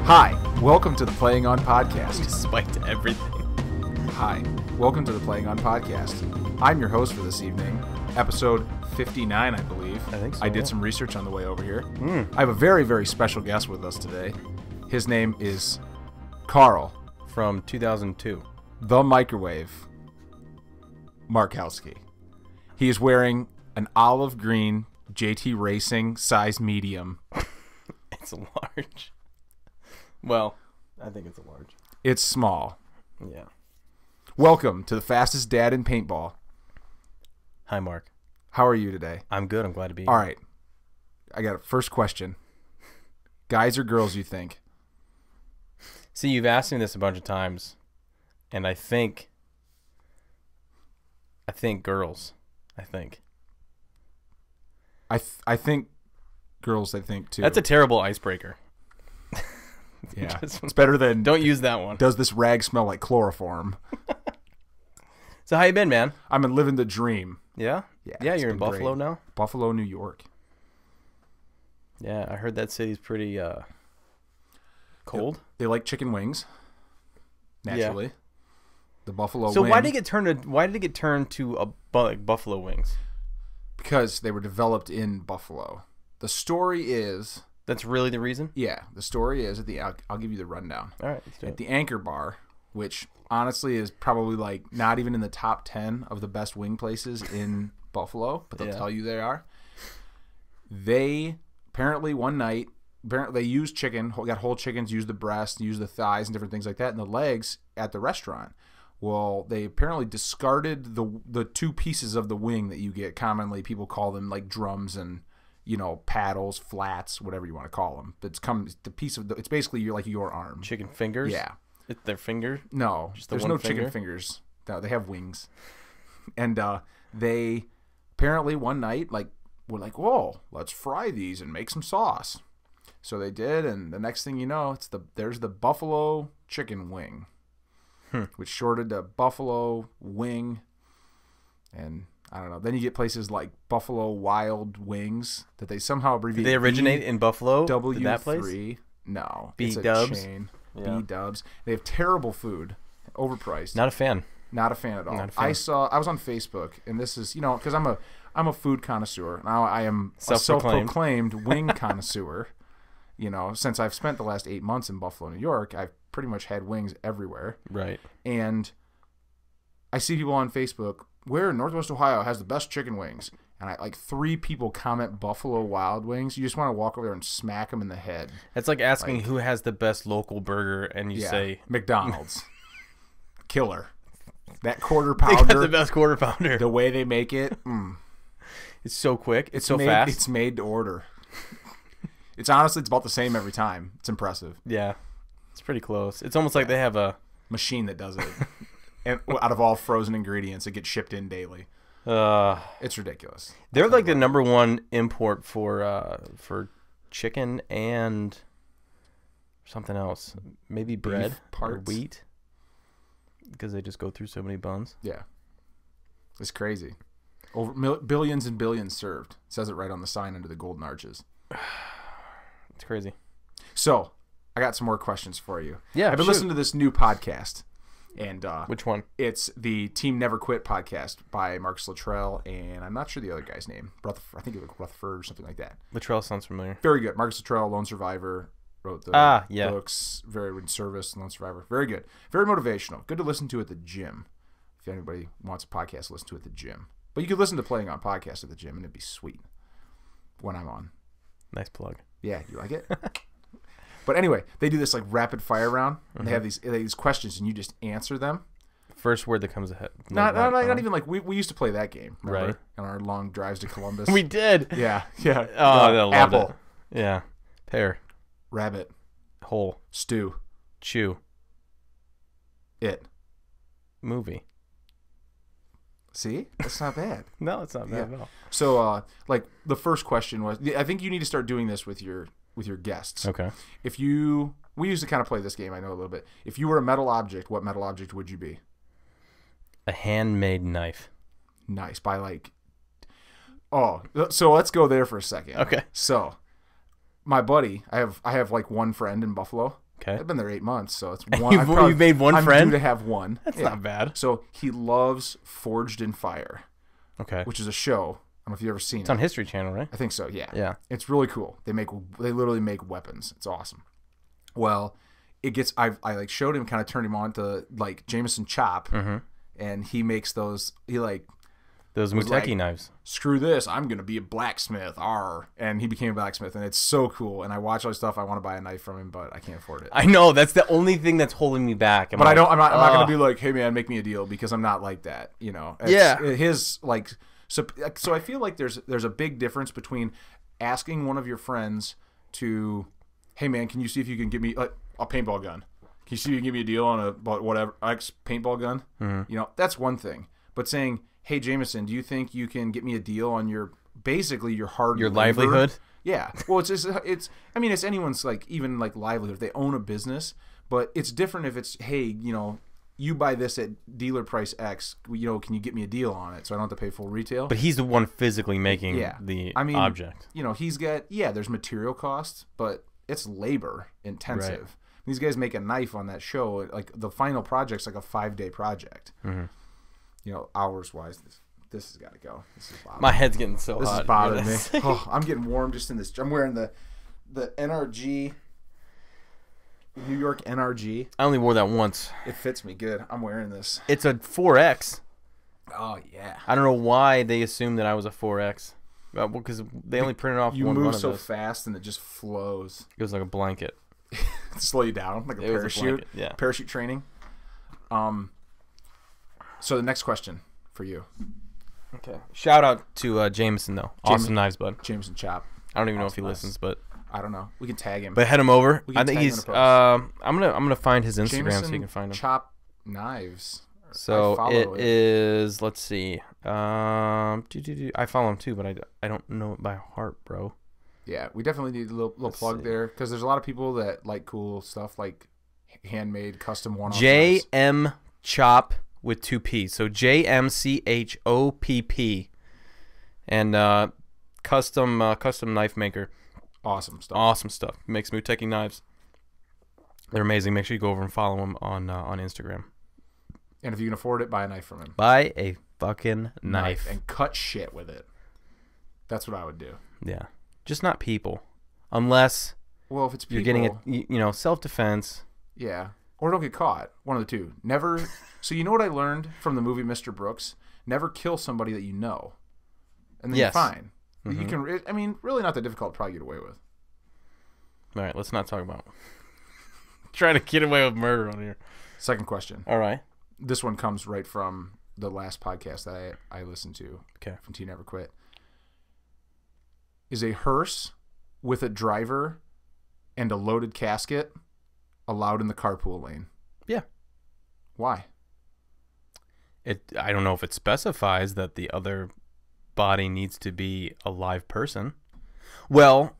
Hi, welcome to the Playing On Podcast. You spiked everything. Hi, welcome to the Playing On Podcast. I'm your host for this evening, episode 59, I believe. I think so. I did some research on the way over here. I have a very, very special guest with us today. His name is Carl. From 2002. The Microwave Markowski. He is wearing an olive green JT Racing size medium. It's a large. Well, I think it's a large. It's small. Yeah. Welcome to the fastest dad in paintball. Hi, Mark. How are you today? I'm good. I'm glad to be here. All right. I got a first question. Guys or girls, you think? See, you've asked me this a bunch of times, and I think girls. I think girls, I think, too. that's a terrible icebreaker. Yeah. It's better than, Don't use that one. does this rag smell like chloroform? So how you been, man? I'm living the dream. Yeah? Yeah, Yeah, it's you're in been Buffalo great. now? Buffalo, New York. Yeah, I heard that city's pretty cold. They like chicken wings, naturally. Yeah. The buffalo So wing. why did it get turned to like buffalo wings? Because they were developed in Buffalo. The story is... That's really the reason? Yeah, the story is I'll give you the rundown. All right, let's do At it. the Anchor Bar, which honestly is probably like not even in the top 10 of the best wing places in Buffalo, but they'll tell you they are. They apparently one night, they used chicken, got whole chickens, used the breast, used the thighs and different things like that, and the legs at the restaurant. Well, they apparently discarded the two pieces of the wing that you get. Commonly, people call them like drums and, you know, paddles, flats, whatever you want to call them. It's basically your arm. Chicken fingers? Yeah. It's their finger? No, Just the there's one no finger? chicken fingers. No, they have wings. And they apparently one night were like, whoa, let's fry these and make some sauce. So they did, and the next thing you know, there's the buffalo chicken wing, which shorted to buffalo wing, and I don't know. Then you get places like Buffalo Wild Wings that they somehow abbreviate. Did they originate in Buffalo? W3. That place? No, B it's a Dubs? chain. Yeah. B Dubs. They have terrible food, overpriced. Not a fan. Not a fan at all. Not a fan. I was on Facebook, and this is, you know, because I'm a food connoisseur. Now I am a Self-proclaimed. self-proclaimed wing connoisseur. You know, since I've spent the last 8 months in Buffalo, New York, I've pretty much had wings everywhere. Right. And I see people on Facebook, where in Northwest Ohio has the best chicken wings, and 3 people comment Buffalo Wild Wings. You just want to walk over there and smack them in the head. It's like asking who has the best local burger, and you say McDonald's. Killer. That quarter they pounder. got the best quarter pounder. The way they make it. It's so quick. It's so made, fast. It's made to order. It's about the same every time. It's impressive. Yeah. It's pretty close. It's almost like they have a machine that does it. And out of all frozen ingredients, it gets shipped in daily. It's ridiculous. They're like the #1 import for chicken and something else. Maybe bread or wheat. Because they just go through so many buns. Yeah. It's crazy. Over billions and billions served. It says it right on the sign under the golden arches. It's crazy. So, I got some more questions for you. Yeah, I've been listening to this new podcast. And which one? It's the Team Never Quit podcast by Marc Schulte, and I'm not sure the other guy's name. I think it was Rutherford or something like that. Luttrell sounds familiar. Very good. Marc Schulte, Lone Survivor, wrote the yeah. books. Very good service, Lone Survivor. Very good. Very motivational. Good to listen to at the gym. If anybody wants a podcast, listen to it at the gym. But you could listen to Playing On podcast at the gym, and it'd be sweet when I'm on. Nice plug. Yeah, you like it? But anyway, they do this like rapid fire round. And they have these questions, and you just answer them. First word that comes ahead. Not even like we used to play that game, remember? Right? On our long drives to Columbus. We did. Yeah. Oh, I loved apple, it. Yeah. Pear. rabbit, Hole. stew, Chew. it. Movie. See, that's not bad. No, it's not bad at all. So, like the first question was, I think you need to start doing this with your guests. Okay. We used to kind of play this game, I know a little bit. If you were a metal object, what metal object would you be? A handmade knife. Nice. By like, so let's go there for a second. Okay. So, my buddy, I have like one friend in Buffalo. Okay. I've been there 8 months, so it's one. You've made one friend? I'm due to have one. That's not bad. So he loves Forged in Fire. Okay. Which is a show. I don't know if you've ever seen it. It's on History Channel, right? I think so, yeah. Yeah. It's really cool. They literally make weapons. It's awesome. Well, I like showed him, kind of turned him on to like Jameson Chop, and he makes those. He like those Muteki knives. Screw this! I'm gonna be a blacksmith. And he became a blacksmith, and it's so cool. And I watch all this stuff. I want to buy a knife from him, but I can't afford it. I know that's the only thing that's holding me back. I'm not gonna be like, hey man, make me a deal, because I'm not like that. You know. His like. So I feel like there's a big difference between asking one of your friends to, hey man, can you see if you can give me a paintball gun? Can you see if you can give me a deal on a whatever X paintball gun? You know, that's one thing. But saying, hey Jameson, do you think you can get me a deal on your livelihood? Yeah. Well, it's I mean, it's anyone's like, even like livelihood. If they own a business, but it's different if it's, hey, you know, you buy this at dealer price X, you know, can you get me a deal on it so I don't have to pay full retail? But he's the one physically making the object. You know, he's got, there's material costs, but it's labor intensive. Right. These guys make a knife on that show. Like the final project's like a 5-day project. You know, hours wise, this has got to go. This is bothering my head's getting so hot. This is bothering me. Oh, I'm getting warm just in this. I'm wearing the NRG. New York NRG. I only wore that once. It fits me good. I'm wearing this. It's a 4X. Oh, yeah. I don't know why they assumed that I was a 4X. Well, because they only printed off one of those. You move so fast and it just flows. It was like a blanket. Slow you down, like a parachute. Yeah. Parachute training. So the next question for you. Okay. Shout out to Jameson, though. Awesome knives, bud. Jameson Chop. I don't even know if he listens, but... I don't know. We can tag him. But head him over. I think he's. I'm gonna find his Instagram Jameson so you can find him. Chop Knives. So it is. Let's see. I follow him too, but I don't know it by heart, bro. Yeah, we definitely need a little plug there, because there's a lot of people that like cool stuff, like handmade, custom one-off. JM Chop with 2 P's. So JMCHOPP, and custom knife maker. Awesome stuff. Awesome stuff. Makes Muteki knives. They're amazing. Make sure you go over and follow him on Instagram. And if you can afford it, buy a knife from him. Buy a fucking knife. And cut shit with it. That's what I would do. Yeah. Just not people. Unless if it's people, you're getting it, self-defense. Yeah. Or don't get caught. One of the two. Never. So you know what I learned from the movie Mr. Brooks? Never kill somebody that you know. And then you're fine. You can. I mean, really not that difficult to probably get away with. All right, let's not talk about trying to get away with murder on here. Second question. All right. This one comes right from the last podcast that I listened to. Okay. From Tea Never Quit. Is a hearse with a driver and a loaded casket allowed in the carpool lane? Yeah. Why? I don't know if it specifies that the other body needs to be a live person. Well,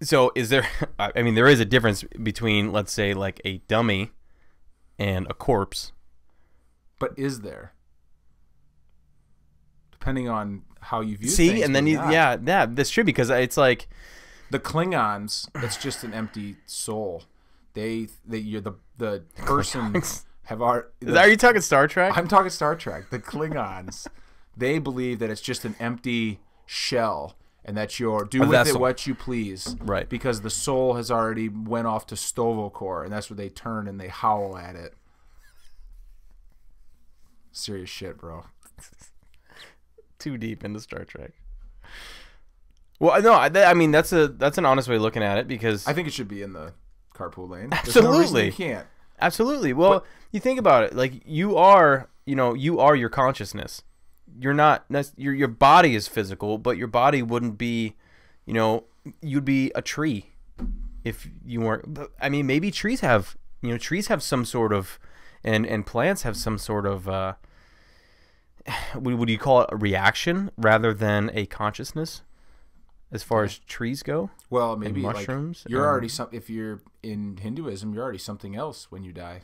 so is there... I mean, there is a difference between, let's say, like a dummy and a corpse. But is there? Depending on how you view things. See, and then that's true, because it's like... The Klingons, it's just an empty soul. You're the person... Are you talking Star Trek? I'm talking Star Trek. The Klingons... They believe that it's just an empty shell, and that you're with it what you please, right? Because the soul has already went off to Stovokor, and that's where they turn and they howl at it. Serious shit, bro. Too deep into Star Trek. Well, no, I mean that's an honest way of looking at it, because I think it should be in the carpool lane. Absolutely, no reason you can't. Absolutely. Well, you think about it, like you are your consciousness. You're not. Your body is physical, but your body wouldn't be. You'd be a tree if you weren't. I mean, maybe trees have. Trees have some sort of, and plants have some sort of. Would you call it a reaction rather than a consciousness? As far as trees go. Well, maybe mushrooms. Like you're already some. If you're in Hinduism, you're already something else when you die.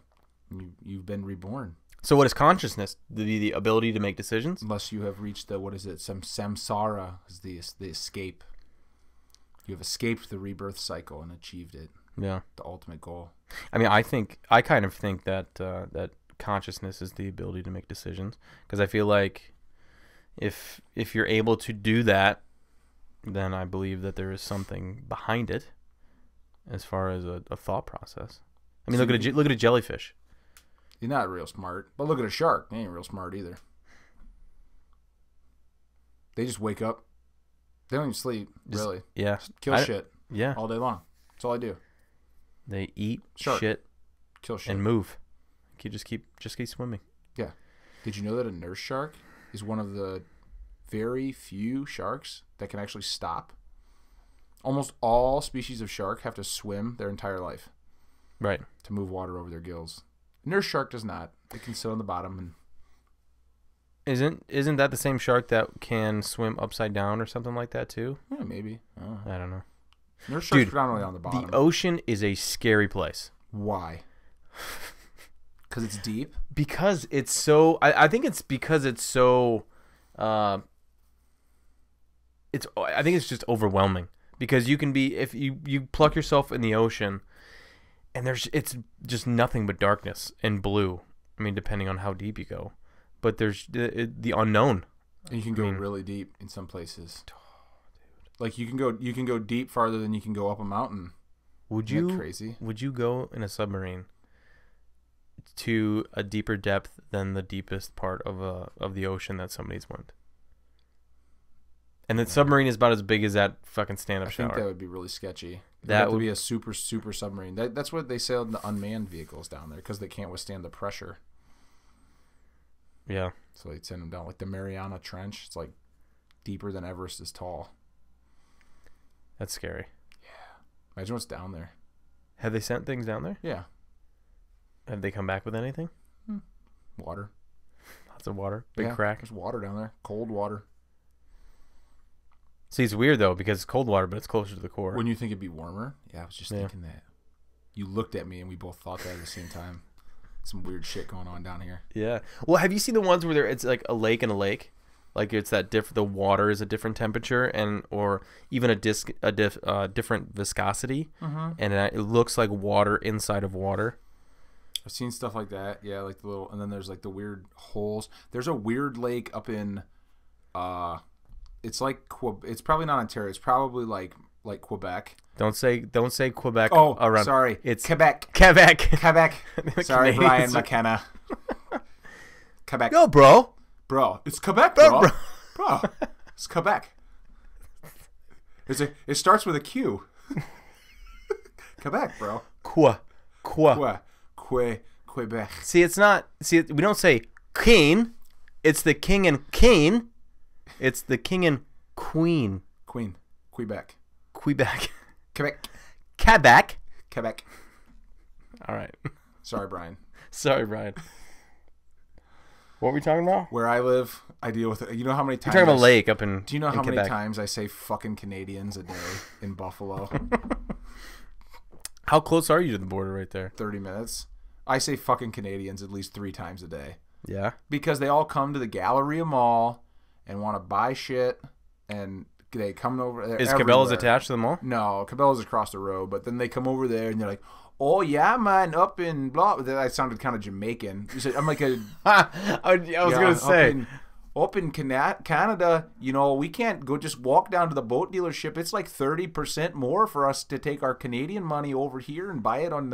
You've been reborn. So what is consciousness? The ability to make decisions? Unless you have reached samsara, is the escape. You have escaped the rebirth cycle and achieved it. Yeah. The ultimate goal. I mean, I kind of think that that consciousness is the ability to make decisions, because I feel like if you're able to do that, then I believe that there is something behind it as far as a thought process. I mean, look at a jellyfish. He's not real smart, but look at a shark. They ain't real smart either. They just wake up. They don't even sleep, really. Yeah. Just kill shit. Yeah. All day long. That's all I do. They eat Shark. shit, kill shit, and move. You just keep swimming. Yeah. Did you know that a nurse shark is one of the very few sharks that can actually stop? Almost all species of shark have to swim their entire life. Right. To move water over their gills. Nurse shark does not. It can sit on the bottom and. Isn't that the same shark that can swim upside down or something like that too? Yeah, maybe. I don't know. Nurse shark's predominantly on the bottom. The ocean is a scary place. Why? Because it's deep? Because it's so... I think it's because it's so... I think it's just overwhelming. Because you can be... If you pluck yourself in the ocean, and it's just nothing but darkness and blue. I mean, depending on how deep you go. But there's the unknown. And you can go really deep in some places. Like you can go deep farther than you can go up a mountain. Isn't that crazy? Would you go in a submarine to a deeper depth than the deepest part of the ocean that somebody's went? And the submarine is about as big as that fucking stand-up shower. I think that would be really sketchy. That would be a super submarine. That's what they sailed in the unmanned vehicles down there because they can't withstand the pressure. Yeah. So they'd send them down like the Mariana Trench. It's like deeper than Everest is tall. That's scary. Yeah. Imagine what's down there. Have they sent things down there? Yeah. Have they come back with anything? Water. Lots of water. Big crack. There's water down there. Cold water. See, it's weird though because it's cold water, but it's closer to the core. Wouldn't you think it'd be warmer? Yeah, I was just thinking that. You looked at me and we both thought that at the same time. Some weird shit going on down here. Yeah. Well, have you seen the ones where it's like a lake and a lake? Like it's that the water is a different temperature or even a different viscosity, and it looks like water inside of water. I've seen stuff like that. Yeah, like the little, and then there's like the weird holes. There's a weird lake up in, it's like it's probably not Ontario. It's probably like Quebec. Don't say Quebec. Oh, around. Sorry, it's Quebec. Sorry, Brian McKenna. Quebec. No, bro. Bro, it's Quebec, bro. Bro, it's Quebec. It starts with a Q. Quebec, bro. Quebec. See, it's not. See, we don't say king. It's the king and queen. It's the king and queen. Quebec. All right. Sorry, Brian. What were we talking about? Where I live, I deal with it. You know how many times... You're talking about a lake up in Do you know how Quebec. many times I say fucking Canadians a day in Buffalo? How close are you to the border right there? 30 minutes. I say fucking Canadians at least 3 times a day. Yeah? Because they all come to the Galleria Mall and want to buy shit, and they come over there. Is Cabela's attached to the mall? No, Cabela's across the road, but then they come over there and they're like, oh yeah, man, up in blah. That sounded kind of Jamaican. I'm like a. I was gonna say. Up in Canada, you know, we can't go just walk down to the boat dealership. It's like 30% more for us to take our Canadian money over here and buy it on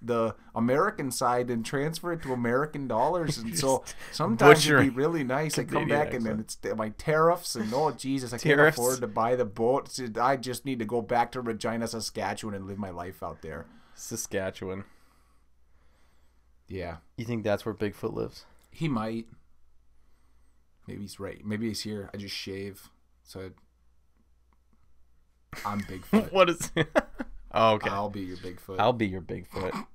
the American side and transfer it to American dollars. And so sometimes it'd be really nice. I come back and then it's my tariffs and oh Jesus, I can't afford to buy the boat. I just need to go back to Regina, Saskatchewan and live my life out there. Saskatchewan. Yeah. You think that's where Bigfoot lives? He might. Maybe he's right. Maybe he's here. I just shave. So I'm Bigfoot. What is Oh, okay. I'll be your Bigfoot. I'll be your Bigfoot.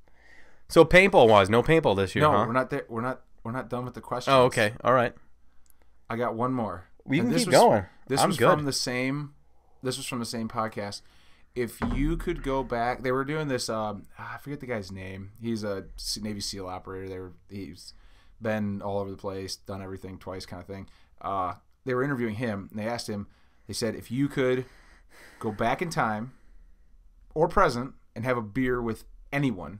So paintball wise, no paintball this year, no, huh? We're not there. We're not done with the questions. Oh, okay. All right. I got one more. We can keep going. This was from the same podcast. If you could go back, they were doing this. I forget the guy's name. He's a Navy SEAL operator. He's been all over the place, done everything twice, kind of thing. They were interviewing him, and they asked him. They said, if you could go back in time or present and have a beer with anyone,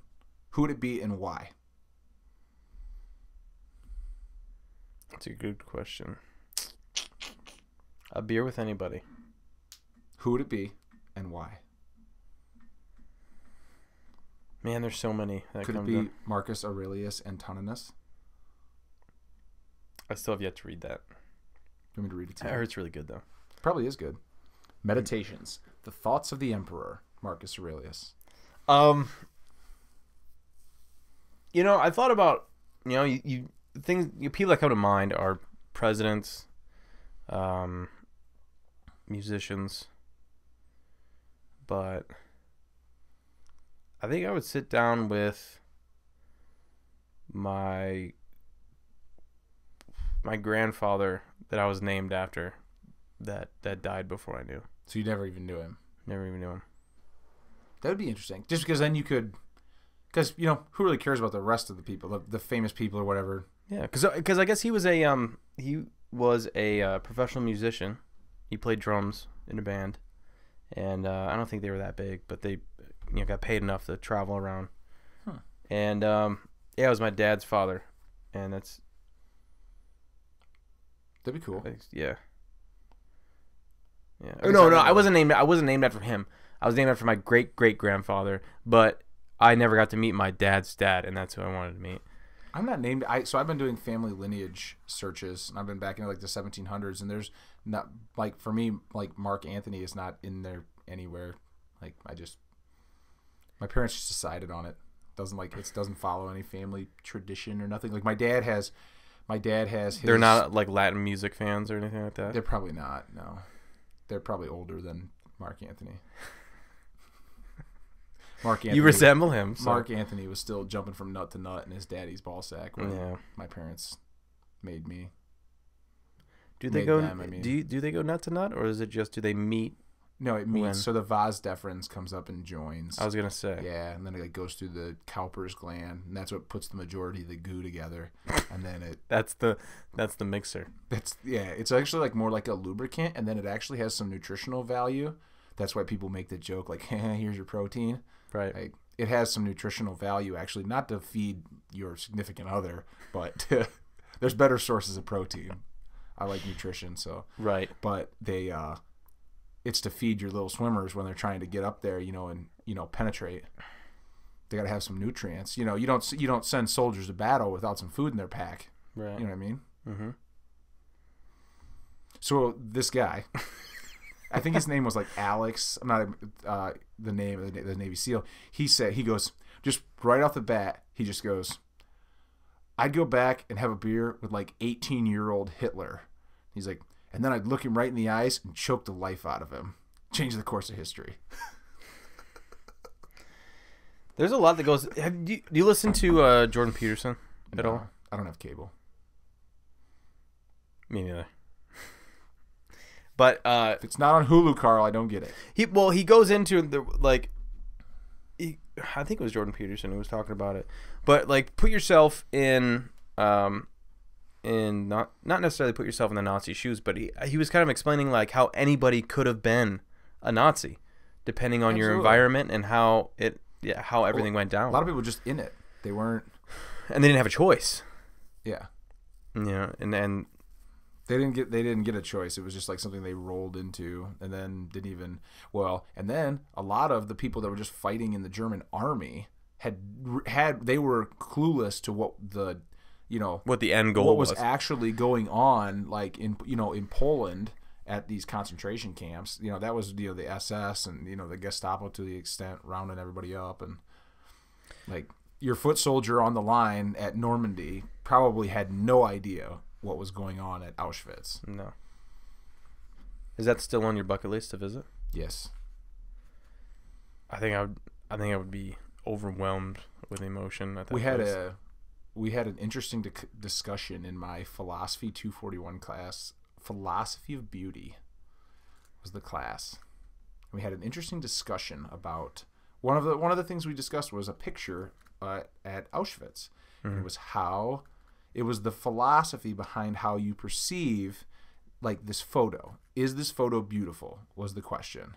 who would it be and why? That's a good question. A beer with anybody. Who would it be and why? Man, there's so many. Could it be Marcus Aurelius Antoninus? I still have yet to read that. You want me to read it to you? I heard it's really good, though. Probably is good. Meditations. The Thoughts of the Emperor, Marcus Aurelius. I thought about, people that come to mind are presidents, musicians, but I think I would sit down with my grandfather that I was named after that died before I knew. So you never even knew him? Never even knew him. That would be interesting. Just because then you could... Because, who really cares about the rest of the people, the famous people or whatever? Yeah, because I guess he was a professional musician. He played drums in a band. And I don't think they were that big, but they got paid enough to travel around. Huh. And it was my dad's father. And that's... That'd be cool. Yeah. Yeah. No, I wasn't named after him. I was named after my great-great-grandfather, but I never got to meet my dad's dad, and that's who I wanted to meet. I'm not named. So I've been doing family lineage searches, and I've been back in like the 1700s, and there's not, like, for me, like, Mark Anthony is not in there anywhere. Like, my parents just decided on it. It doesn't follow any family tradition or nothing. Like, my dad has his... They're not like Latin music fans or anything like that? They're probably not, no. They're probably older than Mark Anthony. Mark Anthony. You resemble him. So. Mark Anthony was still jumping from nut to nut in his daddy's ball sack when my parents made me. Do they go? Do they go nut to nut, or is it just do they meet? No, it meets. So the vas deferens comes up and joins. I was gonna say. Yeah, and then it goes through the Cowper's gland, and that's what puts the majority of the goo together. And then it. That's the mixer. It's actually like more like a lubricant, and then it actually has some nutritional value. That's why people make the joke like, "Here's your protein." Right. Like, it has some nutritional value, actually, not to feed your significant other, but there's better sources of protein. I like nutrition, so. Right. But it's to feed your little swimmers when they're trying to get up there, and penetrate. They got to have some nutrients. You don't send soldiers to battle without some food in their pack. Right. You know what I mean? Mm-hmm. So this guy. I think his name was like Alex. I'm not the name of the Navy SEAL. He goes, just right off the bat, he just goes, I'd go back and have a beer with like 18-year-old Hitler. He's like, and then I'd look him right in the eyes and choke the life out of him. Change the course of history. There's a lot that goes. Do you listen to Jordan Peterson at all? I don't have cable. Me neither. But if it's not on Hulu, Carl, I don't get it. He goes into I think it was Jordan Peterson who was talking about it. But like, put yourself in not necessarily put yourself in the Nazi shoes, but he was kind of explaining like how anybody could have been a Nazi, depending on your environment and how everything went down. A lot of people were just in it. They weren't, and they didn't have a choice. Yeah. And They didn't get a choice. It was just like something they rolled into, and then didn't even and then a lot of the people that were just fighting in the German army they were clueless to what the what the end goal was actually going on, like in Poland at these concentration camps. That was the SS and the Gestapo to the extent rounding everybody up, and like your foot soldier on the line at Normandy probably had no idea what was going on at Auschwitz. No. Is that still on your bucket list to visit? Yes. I think I would be overwhelmed with emotion at that place. We had an interesting discussion in my philosophy 241 class. Philosophy of beauty was the class. We had an interesting discussion about one of the things we discussed was a picture at Auschwitz. Mm-hmm. It was the philosophy behind how you perceive like this photo. Is this photo beautiful? Was the question.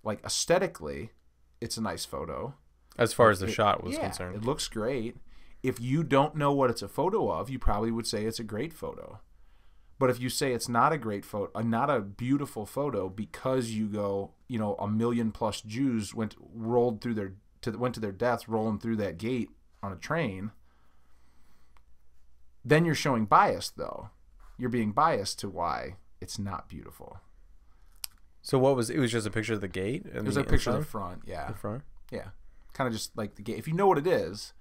Like aesthetically, it's a nice photo. As far as the shot was Yeah, concerned. it looks great. If you don't know what it's a photo of, you probably would say it's a great photo. But if you say it's not a great photo, not a beautiful photo, because you go, you know, 1 million plus Jews went to their death rolling through that gate on a train, then you're showing bias, though. You're being biased to why it's not beautiful. So it was just a picture of the gate? It was a picture of the front, yeah. The front? Yeah. Kind of just like the gate. If you know what it is,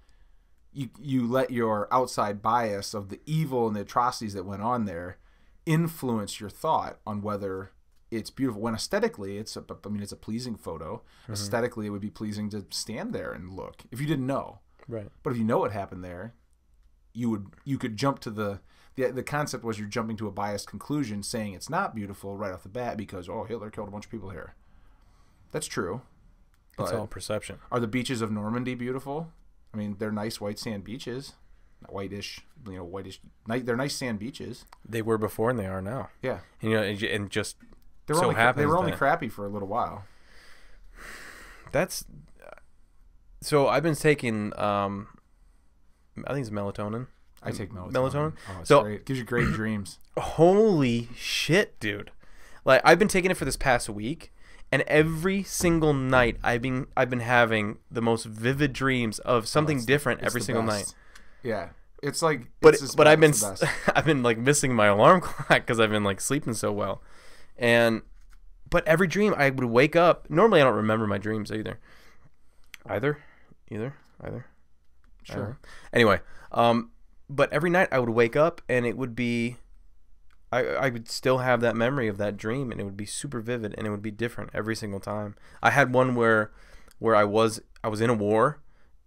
you let your outside bias of the evil and the atrocities that went on there influence your thought on whether it's beautiful. When aesthetically, it's a pleasing photo. Mm-hmm. Aesthetically, it would be pleasing to stand there and look if you didn't know. Right. But if you know what happened there, you could jump to the concept was you're jumping to a biased conclusion saying it's not beautiful right off the bat because Hitler killed a bunch of people here. That's true. It's all perception. Are the beaches of Normandy beautiful? I mean, they're nice white sand beaches. Whitish. They're nice sand beaches. They were before and they are now. Yeah. And, and just they were only crappy for a little while. So I've been taking, I think it's melatonin. I take melatonin. Melatonin? Oh, it's great. It gives you great dreams. Holy shit, dude. Like, I've been taking it for this past week. And every single night, I've been having the most vivid dreams of something different every single night. Yeah, it's like. But I've been like missing my alarm clock because I've been like sleeping so well, but every dream I would wake up. Normally, I don't remember my dreams either. Sure. Anyway, but every night I would wake up and it would be. I would still have that memory of that dream, and it would be super vivid, and it would be different every single time. I had one where I was in a war,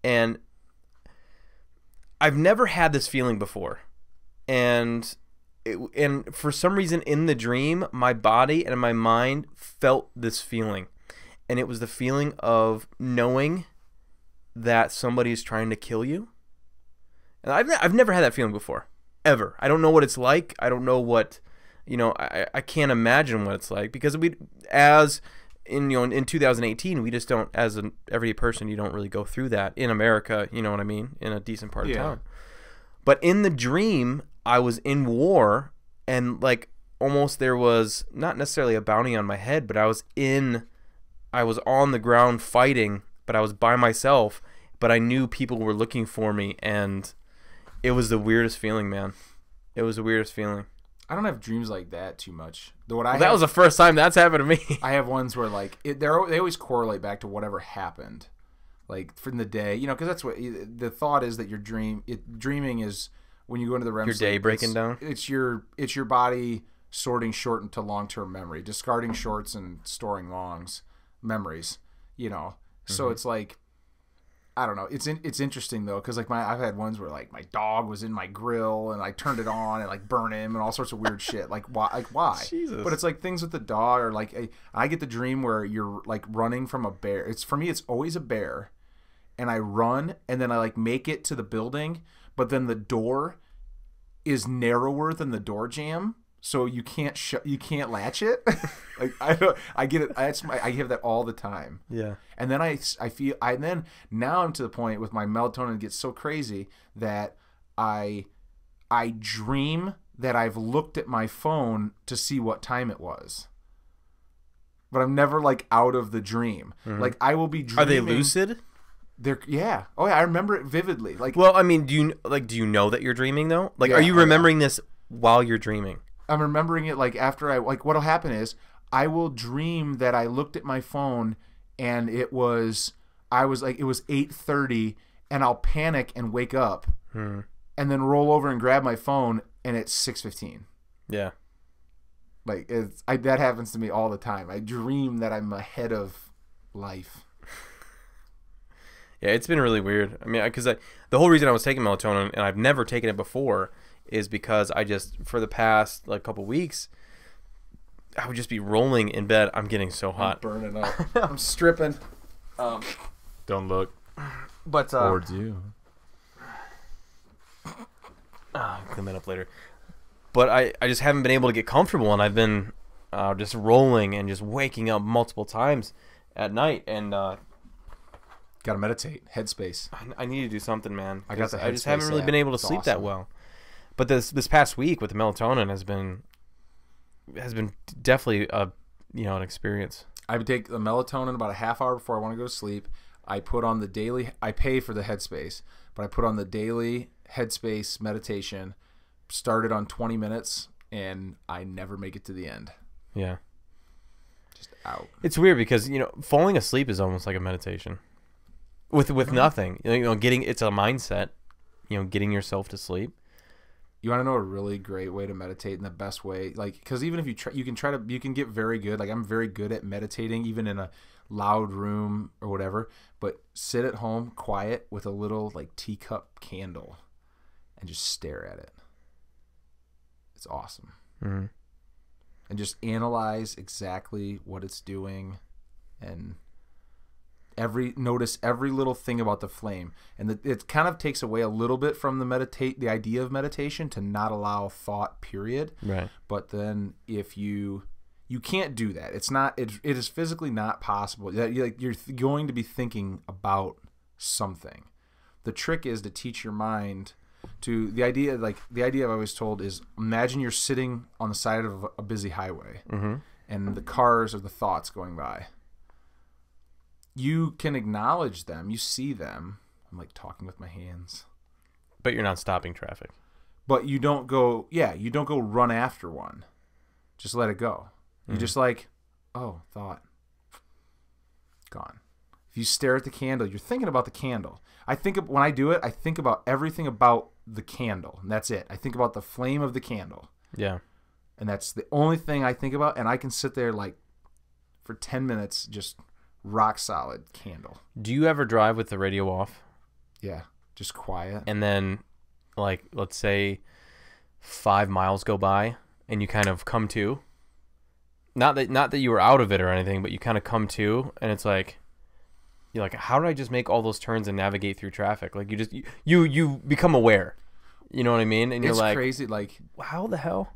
and I've never had this feeling before, and for some reason in the dream, my body and my mind felt this feeling, and it was the feeling of knowing that somebody is trying to kill you, and I've never had that feeling before. Ever. I don't know what it's like. I don't know what, I can't imagine what it's like because in 2018, we just don't, as an everyday person, you don't really go through that in America, you know what I mean? In a decent part of town. But in the dream, I was in war and like almost there was not necessarily a bounty on my head, but I was on the ground fighting, but I was by myself, but I knew people were looking for me and it was the weirdest feeling, man. It was the weirdest feeling. I don't have dreams like that too much. That was the first time that's happened to me. I have ones where like they always correlate back to whatever happened, like from the day, because that's what the thought is that your dreaming is when you go into the REM sleep. Your day breaking down. It's your body sorting short into long-term memory, discarding shorts and storing longs memories. So it's like. I don't know. It's interesting though, because like I've had ones where like my dog was in my grill and I turned it on and like burn him and all sorts of weird shit. Like why? Jesus. But it's like things with the dog or like I get the dream where you're like running from a bear. For me, it's always a bear, and I run and then I like make it to the building, but then the door is narrower than the door jamb. So you can't latch it. Like I get it. I have that all the time. Yeah. And then now I'm to the point with my melatonin, it gets so crazy that I dream that I've looked at my phone to see what time it was. But I'm never like out of the dream. Mm-hmm. Like I will be dreaming. Are they lucid? Yeah. Oh yeah, I remember it vividly. Like, well, I mean, do you know that you're dreaming though? Like, yeah, are you remembering this while you're dreaming? I'm remembering it like after what'll happen is I will dream that I looked at my phone and it was 8:30 and I'll panic and wake up and then roll over and grab my phone and it's 6:15. Yeah. Like that happens to me all the time. I dream that I'm ahead of life. Yeah, it's been really weird. I mean, because the whole reason I was taking melatonin and I've never taken it before is because I just, for the past like couple weeks, I would just be rolling in bed. I'm getting so hot. I'm burning up. I'm stripping. Don't look. But or do. I'll clean that up later. But I just haven't been able to get comfortable, and I've been just rolling and just waking up multiple times at night. And Gotta meditate. Headspace. I need to do something, man. I just haven't really been able to sleep that well. But this past week with the melatonin has been definitely an experience. I would take the melatonin about a half hour before I want to go to sleep. I put on the daily. I pay for the Headspace, but I put on the daily Headspace meditation. Started on 20 minutes, and I never make it to the end. Yeah. Just out. It's weird because falling asleep is almost like a meditation. With nothing, it's a mindset, getting yourself to sleep. You want to know a really great way to meditate in the best way, like because even if you try, you can get very good. Like I'm very good at meditating, even in a loud room or whatever. But sit at home, quiet, with a little like teacup candle, and just stare at it. It's awesome. Mm-hmm. And just analyze exactly what it's doing, and notice every little thing about the flame, and it kind of takes away a little bit from the idea of meditation to not allow thought, period. Right. But then if you can't do that, it is physically not possible. You're going to be thinking about something. The trick is to teach your mind to the idea I've always told is, imagine you're sitting on the side of a busy highway, mm-hmm. and the cars are the thoughts going by. You can acknowledge them. You see them. I'm like talking with my hands. But you're not stopping traffic. But you don't go run after one. Just let it go. Mm-hmm. You just like, oh, thought. Gone. If you stare at the candle, you're thinking about the candle. When I do it, I think about everything about the candle. And that's it. I think about the flame of the candle. Yeah. And that's the only thing I think about. And I can sit there like for 10 minutes just rock solid candle. Do you ever drive with the radio off? Yeah, just quiet. And then, like, let's say 5 miles go by, and you kind of come to. Not that you were out of it or anything, but you kind of come to, and it's like, you're like, how did I just make all those turns and navigate through traffic? Like, you become aware. You know what I mean? And you're like, crazy. Like, how the hell?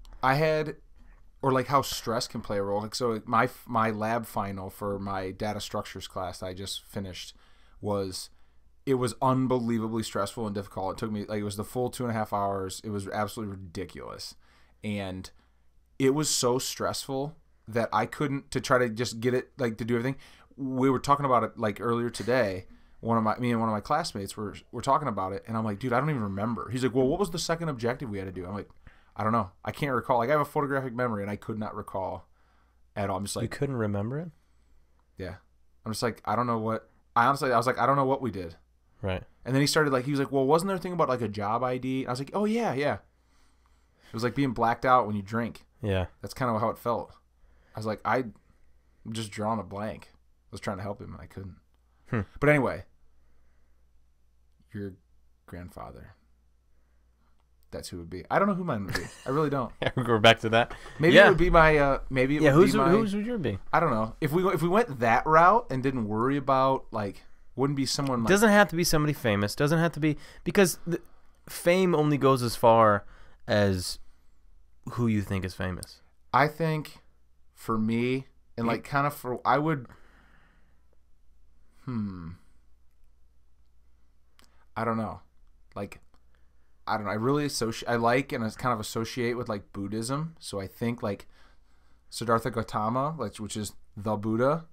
Or like how stress can play a role. Like, so my lab final for my data structures class that I just finished was unbelievably stressful and difficult. It took me it was the full 2.5 hours. It was absolutely ridiculous, and it was so stressful that I couldn't to try to just get it to do everything. We were talking about it like earlier today. Me and one of my classmates were talking about it, and I'm like, dude, I don't even remember. He's like, well, what was the second objective we had to do? I'm like, I don't know. I can't recall. Like, I have a photographic memory, and I could not recall at all. I'm just like... You couldn't remember it? Yeah. I'm just like, I don't know what... I was like, I don't know what we did. Right. And then he started, he was like, well, wasn't there a thing about, a job ID? I was like, oh, yeah. It was like being blacked out when you drink. Yeah. That's kind of how it felt. I was like, I'm just drawing a blank. I was trying to help him, and I couldn't. But anyway, your grandfather... That's who it would be. I don't know who mine would be. I really don't. We're back to that. Maybe it would be my. Whose would yours be? I don't know. If we went that route and didn't worry about wouldn't be someone. Doesn't have to be somebody famous. Doesn't have to be because fame only goes as far as who you think is famous. I think, for me, and I would. I don't know. I don't know. I really associate with Buddhism. So I think Siddhartha Gautama, which is the Buddha,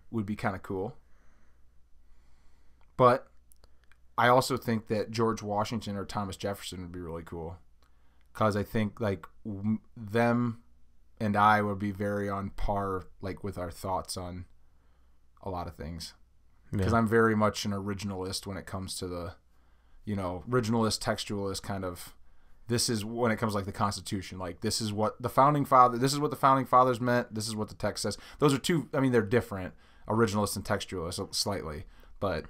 would be kind of cool. But I also think that George Washington or Thomas Jefferson would be really cool, because I think them and I would be very on par with our thoughts on a lot of things. Because I'm very much an originalist when it comes to the. Originalist, textualist kind of. This is when it comes the Constitution. This is what the founding fathers meant. This is what the text says. Those are two. I mean, they're different, originalist and textualist slightly, but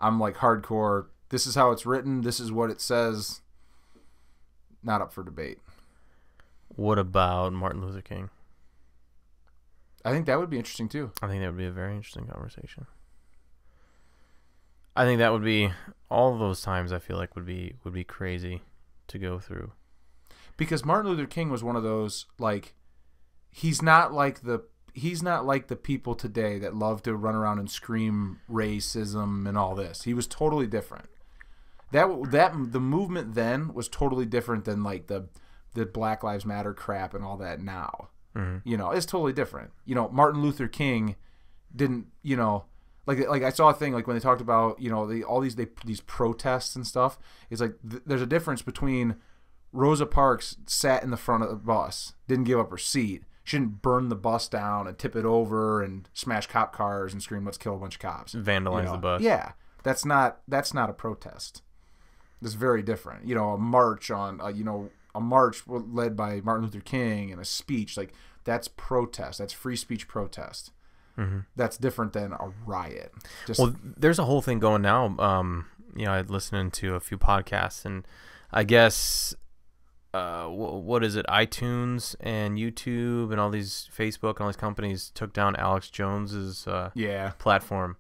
I'm hardcore. This is how it's written. This is what it says. Not up for debate. What about Martin Luther King? I think that would be interesting too. I think that would be a very interesting conversation. I think that would be all of those times. I feel would be crazy to go through, because Martin Luther King was one of those he's not like the people today that love to run around and scream racism and all this. He was totally different. The movement then was totally different than like the Black Lives Matter crap and all that now. You know, it's totally different. You know, Martin Luther King didn't, you know, like I saw a thing like when they talked about, you know, all these protests and stuff. It's like there's a difference between Rosa Parks sat in the front of the bus, didn't give up her seat. She didn't burn the bus down and tip it over and smash cop cars and scream, "Let's kill a bunch of cops." Vandalize the bus. Yeah, that's not a protest. It's very different. You know, a march led by Martin Luther King and a speech, like that's protest. That's free speech protest. That's different than a riot. Well, there's a whole thing going now. You know, I listened to a few podcasts, and I guess what is it? iTunes and YouTube and all these Facebook and all these companies took down Alex Jones's platform.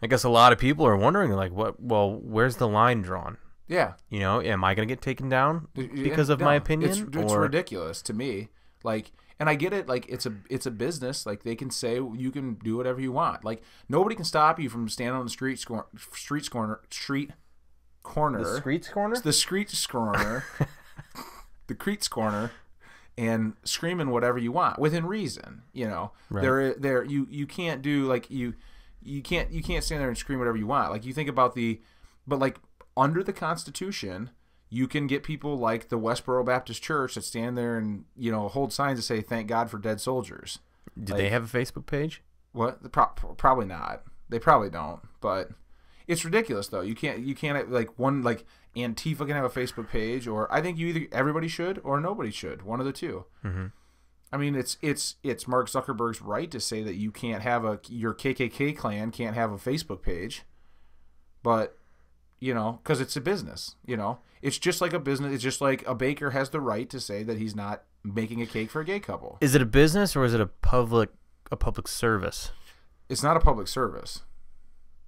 I guess a lot of people are wondering, like, what? Well, where's the line drawn? Yeah. You know, am I going to get taken down because of my opinion? It's ridiculous to me. Like, and I get it. Like, it's a business. Like, they can say you can do whatever you want. Like, nobody can stop you from standing on the street corner. The streets corner. The streets corner. The Creeks corner, and screaming whatever you want within reason. You know, right. You can't do like you can't stand there and scream whatever you want. Like you think about but like under the Constitution, you can get people like the Westboro Baptist Church that stand there and, you know, hold signs that say "Thank God for dead soldiers." Do they have a Facebook page? What? Probably not. They probably don't. But it's ridiculous though. You can't like one like. Antifa can have a Facebook page, or I think everybody should or nobody should, one of the two. I mean, it's Mark Zuckerberg's right to say that you can't have your KKK clan can't have a Facebook page, but you know, because it's a business. You know, it's just like a business. It's just like a baker has the right to say that he's not making a cake for a gay couple. Is it a business or is it a public service? It's not a public service.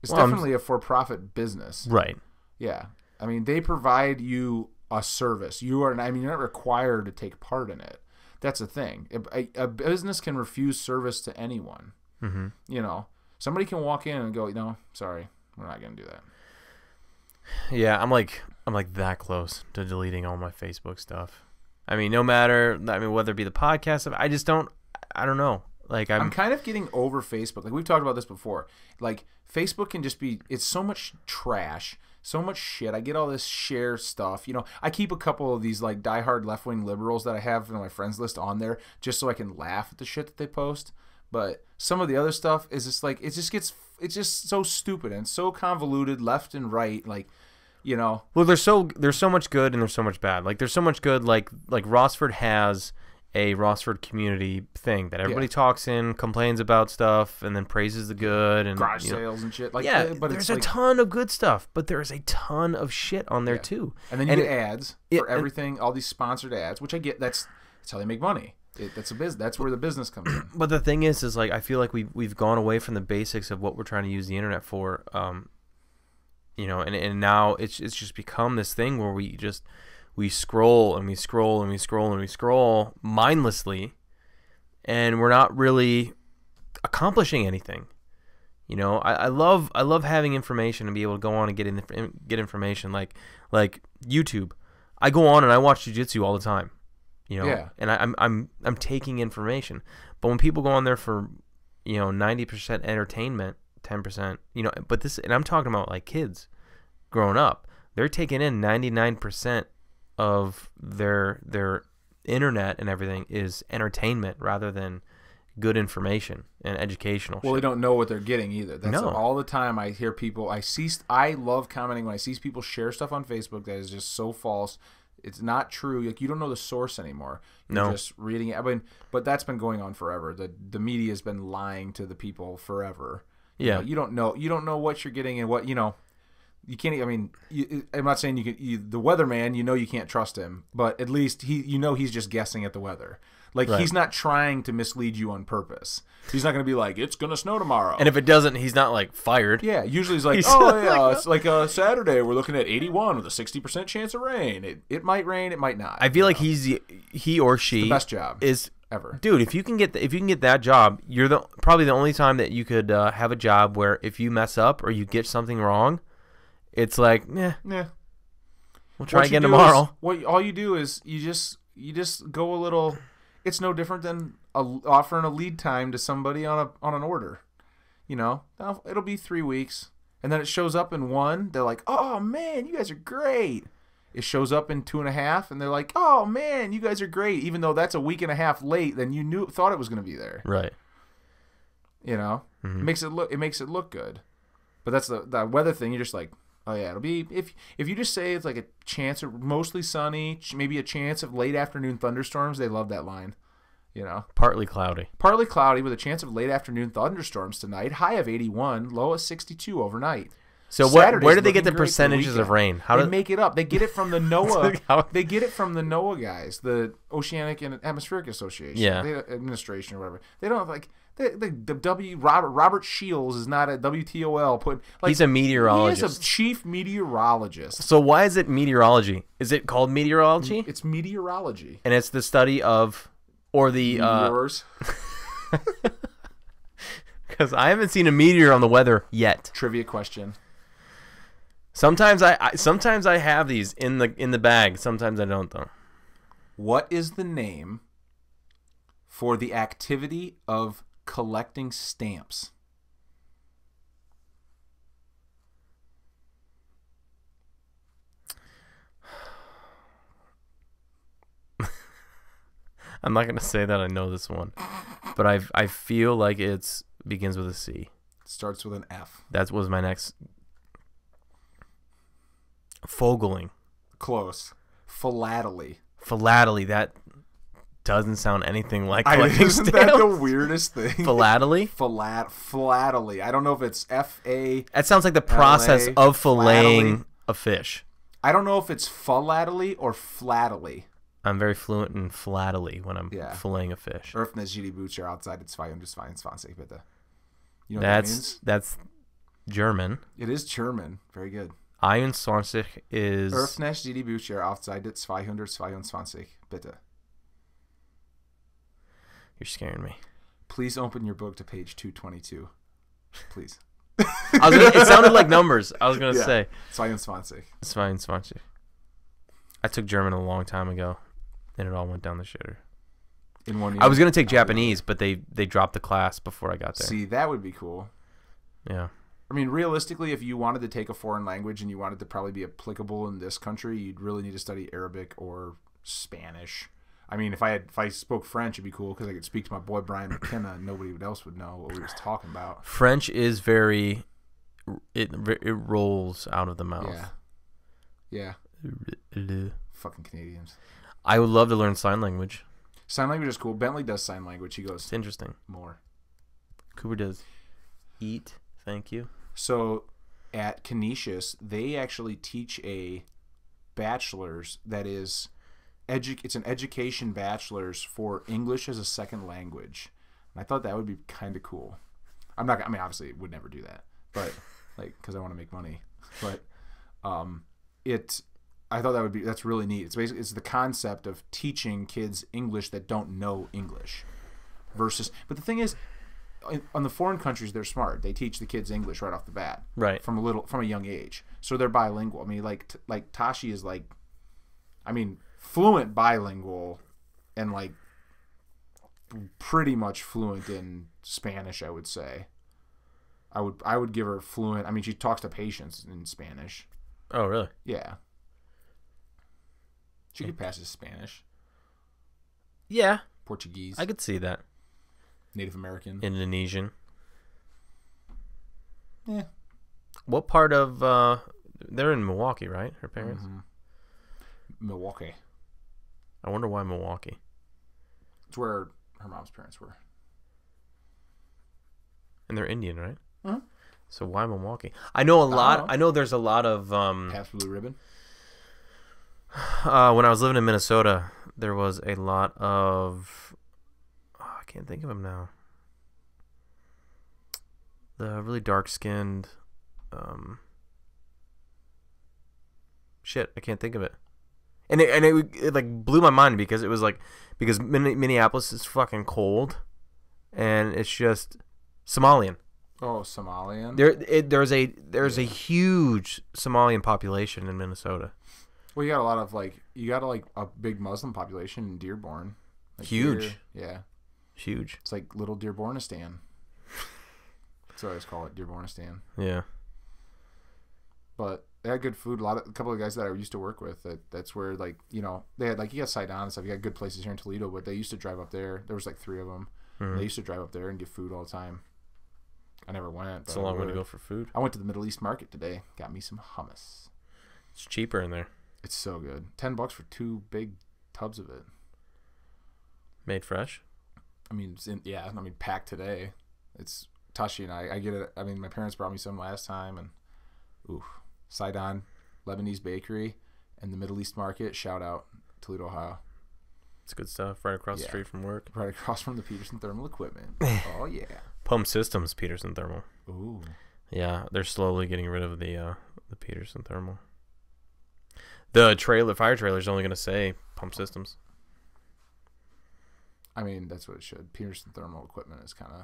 It's definitely a for-profit business. Right. Yeah. I mean, they provide you a service. You're not required to take part in it. That's the thing. A business can refuse service to anyone. You know, somebody can walk in and go, "No, sorry, we're not going to do that." Yeah, I'm like that close to deleting all my Facebook stuff. I mean, no matter, whether it be the podcast, I don't know. Like I'm kind of getting over Facebook. Like we've talked about this before. Like Facebook can just be, it's so much trash. So much shit. I get all this share stuff. You know, I keep a couple of these like diehard left-wing liberals that I have in my friends list on there just so I can laugh at the shit that they post. But some of the other stuff is just like, it's just so stupid and so convoluted left and right. Like, you know. Well, there's so much good and there's so much bad. Like there's so much good. Like Rossford has a Rossford community thing that everybody talks in, complains about stuff, and then praises the good and garage sales and shit. Like, but there's a ton of good stuff, but there's a ton of shit on there too. And then you get ads for everything, all these sponsored ads, which I get. That's how they make money. That's a business. That's where the business comes in. But the thing is like I feel like we've gone away from the basics of what we're trying to use the internet for. You know, and now it's just become this thing where we scroll and we scroll and we scroll and we scroll mindlessly, and we're not really accomplishing anything. You know, I love having information and be able to go on and get information like YouTube. I go on and I watch jiu-jitsu all the time. You know, and I'm taking information. But when people go on there for, you know, 90% entertainment, 10%, you know, but this, and I'm talking about like kids growing up, they're taking in 99% of their internet and everything is entertainment rather than good information and educational shit. They don't know what they're getting either. That's all the time I hear people. I love commenting when I see people share stuff on Facebook that is just so false. It's not true. Like, you don't know the source anymore. You're just reading it. I mean, but that's been going on forever. The media has been lying to the people forever. Yeah. You don't know what you're getting and what, you know. You can't. I mean, I'm not saying you can. The weatherman, you know, you can't trust him, but at least he's just guessing at the weather. Like, he's not trying to mislead you on purpose. He's not going to be like, it's going to snow tomorrow. And if it doesn't, he's not like fired. Yeah, usually he's like, it's like a Saturday. We're looking at 81 with a 60% chance of rain. It might rain, it might not. I feel like he or she the best job is ever. Dude, if you can get that job, you're probably the only time that you could have a job where if you mess up or you get something wrong, it's like, yeah. We'll try again tomorrow. All you do is you just go a little. It's no different than offering a lead time to somebody on an order. You know, it'll be 3 weeks, and then it shows up in 1. They're like, "Oh man, you guys are great." It shows up in 2.5, and they're like, "Oh man, you guys are great," even though that's a week and a half late than you thought it was going to be there. Right. You know, It makes it look good. But that's the weather thing. You're just like, oh yeah, it'll be if you just say it's like a chance of mostly sunny, maybe a chance of late afternoon thunderstorms. They love that line. You know, partly cloudy with a chance of late afternoon thunderstorms tonight. High of 81, low of 62 overnight. So where do they get the percentages of rain? How they make it up? They get it from the NOAA. They get it from the NOAA guys, the Oceanic and Atmospheric Association, administration or whatever. They don't like the Robert Shields is not a WTOL. He's a meteorologist. He is a chief meteorologist. So why is it meteorology? Is it called meteorology? It's meteorology, and it's the study of the meteors. Because I haven't seen a meteor on the weather yet. Trivia question. Sometimes I have these in the bag. Sometimes I don't though. What is the name for the activity of collecting stamps? I'm not gonna say that I know this one, but I feel like it's begins with a C. It starts with an F. That was my next. Fogling. Close. Philately. Philately. That doesn't sound anything like collecting Isn't stamps. that the weirdest thing? Philately? Philately. I don't know if it's F-A... That sounds like the process of filleting a fish. I don't know if it's philately or flatly. I'm very fluent in philately when I'm filleting a fish. Öffnes die Bücher outside its 222, bitte. You know what that means? That's German. It is German. Very good. 21 is... Öffnes die Bücher outside its 222, bitte. You're scaring me. Please open your book to page 222. Please. It sounded like numbers. I was going to say. 22. 22. I took German a long time ago, and it all went down the shitter. In 1 year? I was going to take Japanese, but they dropped the class before I got there. See, that would be cool. Yeah. I mean, realistically, if you wanted to take a foreign language and you wanted to probably be applicable in this country, you'd really need to study Arabic or Spanish. I mean, if I spoke French, it'd be cool because I could speak to my boy Brian McKenna and nobody else would know what we was talking about. French is very... It rolls out of the mouth. Yeah. Fucking Canadians. I would love to learn sign language. Sign language is cool. Bentley does sign language. He goes... It's interesting. More. Cooper does eat. Thank you. So at Canisius, they actually teach a bachelor's that is... It's an education bachelor's for English as a second language. And I thought that would be kind of cool. I mean, obviously, would never do that. But, because I want to make money. But I thought that's really neat. It's the concept of teaching kids English that don't know English but the thing is, on the foreign countries, they're smart. They teach the kids English right off the bat, right, from a young age. So they're bilingual. I mean, like Tashi is fluent bilingual, and pretty much fluent in Spanish. I would say. I would give her fluent. I mean, she talks to patients in Spanish. Oh, really? Yeah. She could pass as Spanish. Yeah. Portuguese. I could see that. Native American. Indonesian. Yeah. What part of... they're in Milwaukee, right? Her parents? Mm-hmm. Milwaukee. I wonder why Milwaukee. It's where her mom's parents were. And they're Indian, right? Mm-hmm. So why Milwaukee? I know a lot. I know there's a lot of... Pabst Blue Ribbon? When I was living in Minnesota, there was a lot of... I can't think of them now. The really dark-skinned... shit, I can't think of it. And it like blew my mind because it was like because Minneapolis is fucking cold, and it's just Somalian. Oh, Somalian. There's a huge Somalian population in Minnesota. Well, you got a lot of a big Muslim population in Dearborn. Like huge. Yeah. Huge. It's like little Dearbornistan. That's what I always call it, Dearbornistan. Yeah. But they had good food. A couple of guys that I used to work with. That's where they had like you got Sidon and stuff. You got good places here in Toledo, but they used to drive up there. There was like 3 of them. Mm-hmm. They used to drive up there and get food all the time. I never went. It's a long way to go for food. I went to the Middle East market today. Got me some hummus. It's cheaper in there. It's so good. $10 for 2 big tubs of it. Made fresh. I mean, packed today. It's Tashi and I get it. I mean, my parents brought me some last time, and Sidon, Lebanese bakery, and the Middle East market. Shoutout, Toledo, Ohio. It's good stuff. Right across the street from work. Right across from the Peterson Thermal Equipment. Oh yeah. Pump Systems Peterson Thermal. Ooh. Yeah, they're slowly getting rid of the Peterson Thermal. The fire trailer is only going to say Pump Systems. I mean, that's what it should. Peterson Thermal Equipment is kind of...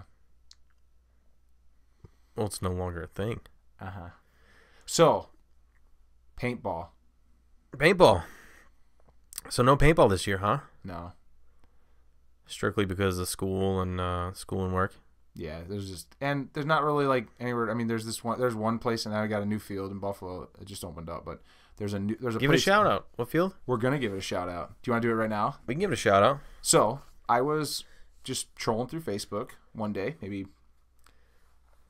Well, it's no longer a thing. Uh-huh. So, paintball. Paintball. So no paintball this year, huh? No. Strictly because of school and work? Yeah, there's not really like anywhere. I mean, there's one place, and I got a new field in Buffalo. It just opened up, but there's a give it a shout out. What field? We're gonna give it a shout out. Do you want to do it right now? We can give it a shout out. So I was just trolling through Facebook one day,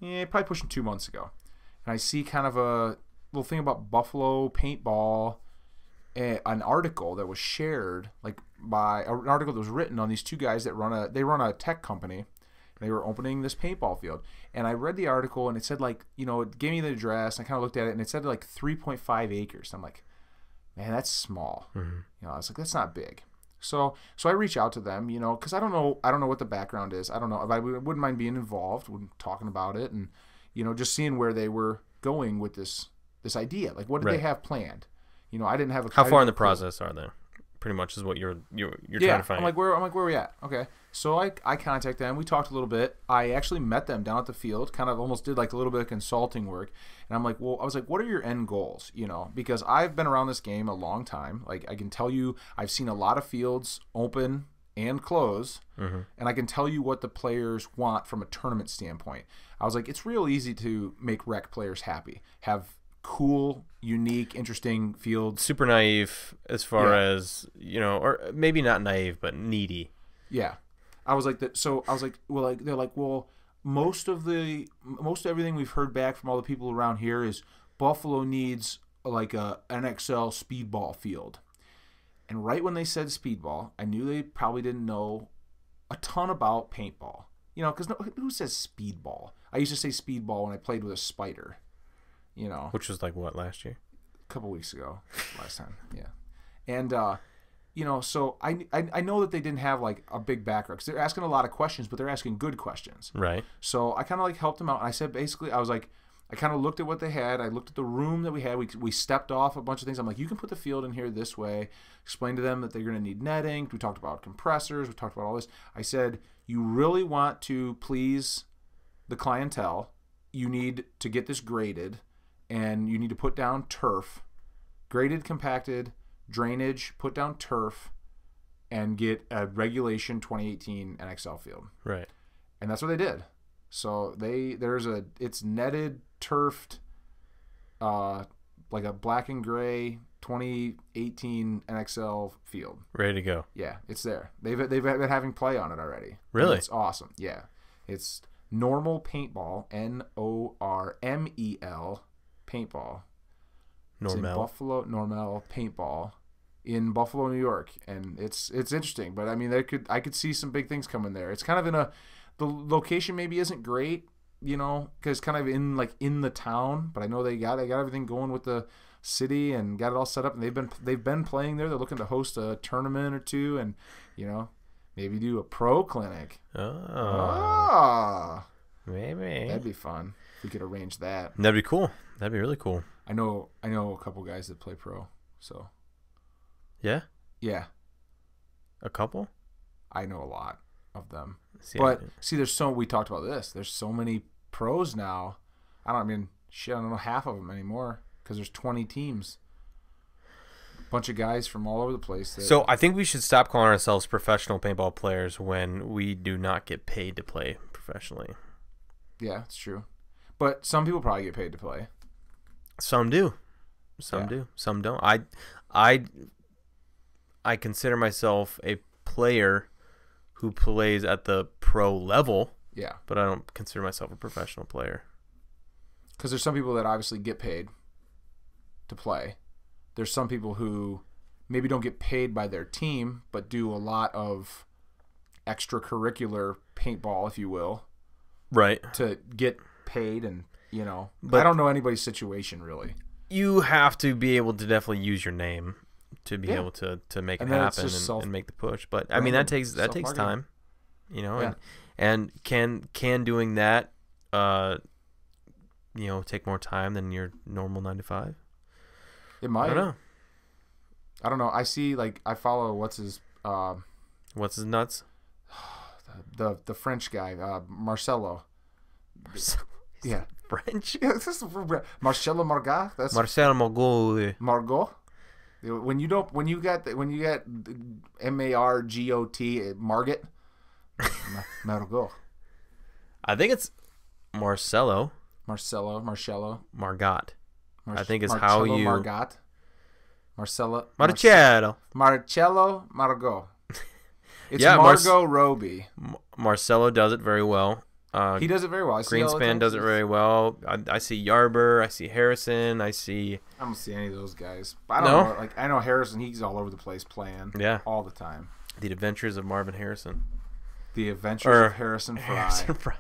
probably pushing 2 months ago, and I see kind of a little thing about Buffalo paintball, an article that was shared by an article that was written on these 2 guys that run a tech company. They were opening this paintball field, and I read the article, and it said it gave me the address, and I kind of looked at it, and it said 3.5 acres. I'm like, man, that's small. Mm-hmm. I was like, that's not big. So I reach out to them, because I don't know what the background is. I don't know. I wouldn't mind being involved, talking about it, and just seeing where they were going with this idea. Like, what did they have planned? I didn't have a. How far in the process are they? Pretty much is what you're trying to find. I'm like, where are we at? Okay. So I contact them. We talked a little bit. I actually met them down at the field, kind of almost did a little bit of consulting work. And I'm like, I was like, what are your end goals? Because I've been around this game a long time. Like, I can tell you, I've seen a lot of fields open and close, mm-hmm. and I can tell you what the players want from a tournament standpoint. I was like, it's real easy to make rec players happy. Have cool, unique, interesting fields. Super naive as far as, or maybe not naive, but needy. Yeah. I was like that. So I was like, well, they're like, well, most of everything we've heard back from all the people around here is Buffalo needs like a NXL speedball field. And right when they said speedball, I knew they probably didn't know a ton about paintball. Because who says speedball? I used to say speedball when I played with a spider. Which was what, last year? A couple weeks ago, last time, yeah. And so I know that they didn't have a big background because they're asking a lot of questions, but they're asking good questions. Right. So I kind of helped them out, and I said basically I was like, I kind of looked at what they had. I looked at the room that we had. We stepped off a bunch of things. I'm like, you can put the field in here this way. Explain to them that they're going to need netting. We talked about compressors. We talked about all this. I said, you really want to please the clientele. You need to get this graded, and you need to put down turf, graded, compacted, drainage, put down turf, and get a regulation 2018 NXL field. Right. And that's what they did. So it's netted, turfed, like a black and gray 2018 NXL field. Ready to go. Yeah, it's there. They've been having play on it already. Really? It's awesome. Yeah. It's Normal Paintball, NORMEL Paintball. It's in Buffalo, Normal Paintball in Buffalo, New York, and it's interesting. But I mean, I could see some big things coming there. It's kind of the location maybe isn't great, because kind of in the town. But I know they got everything going with the city and got it all set up, and they've been playing there. They're looking to host a tournament or two, and maybe do a pro clinic. Maybe that'd be fun if we could arrange that. That'd be cool. That'd be really cool. I know a couple guys that play pro, so Yeah? Yeah. A couple? I know a lot of them. See, But, we talked about this. There's so many pros now. I don't know half of them anymore because there's 20 teams. Bunch of guys from all over the place. So I think we should stop calling ourselves professional paintball players when we do not get paid to play professionally. Yeah, it's true. But some people probably get paid to play. Some do. Some do. Some don't. I consider myself a player who plays at the pro level. Yeah. But I don't consider myself a professional player. Because there's some people that obviously get paid to play. There's some people who maybe don't get paid by their team, but do a lot of extracurricular paintball, if you will. Right. To get paid and, But I don't know anybody's situation, really. You have to be able to definitely use your name to be able to make it happen and make the push. But, I mean, that takes time, and can doing that, take more time than your normal 9 to 5? It might. I don't know. I see, I follow what's his nuts? The French guy, Marcelo. Yeah. French? Yeah, this is Marcelo Margot. That's Marcelo Margot. Margot. When you get MARGOT, Margot. Margot. I think it's Marcelo. Marcello. Margot. I think is how you. Margot. Marcelo. Marcello. Margot. It's Margot Robbie. Marcelo does it very well. He does it very well. Greenspan does it very well. I see Yarber. I see Harrison. I don't see any of those guys. But I don't know. I know Harrison. He's all over the place playing. Yeah. All the time. The Adventures of Marvin Harrison. The Adventures of Harrison Fry. Harrison Fry.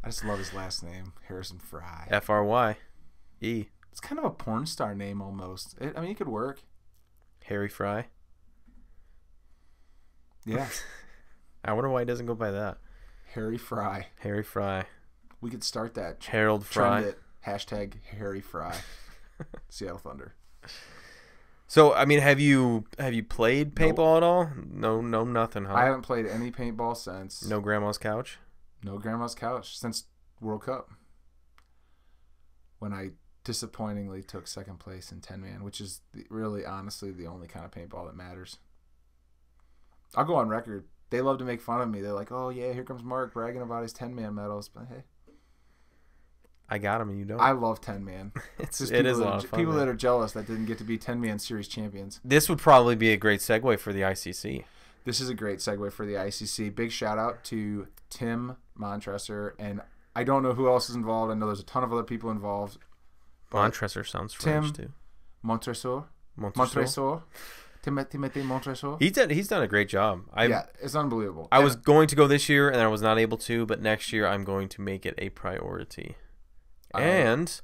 I just love his last name, Harrison Fry. F-R-Y-E. It's kind of a porn star name almost. It could work. Harry Fry. Yeah. I wonder why he doesn't go by that. Harry Fry. Harry Fry. We could start that. Harold Fry. Trend it. Hashtag Harry Fry. Seattle Thunder. So, I mean, have you played paintball at all? No, nothing, huh? I haven't played any paintball since. No grandma's couch? No grandma's couch since World Cup. When I disappointingly took second place in 10-man, which is really, honestly, the only kind of paintball that matters. I'll go on record. They love to make fun of me. They're like, oh, yeah, here comes Mark bragging about his 10-man medals. But, hey. I got him and you don't. I love 10-man. It is a lot of fun. People that are jealous that didn't get to be 10-man series champions. This would probably be a great segue for the ICC. This is a great segue for the ICC. Big shout out to Tim Montresor. And I don't know who else is involved. I know there's a ton of other people involved. Montresor sounds French, too. Montresor. Timothy Montresor. He's done a great job. Yeah, it's unbelievable. I was going to go this year, and I was not able to, but next year I'm going to make it a priority. And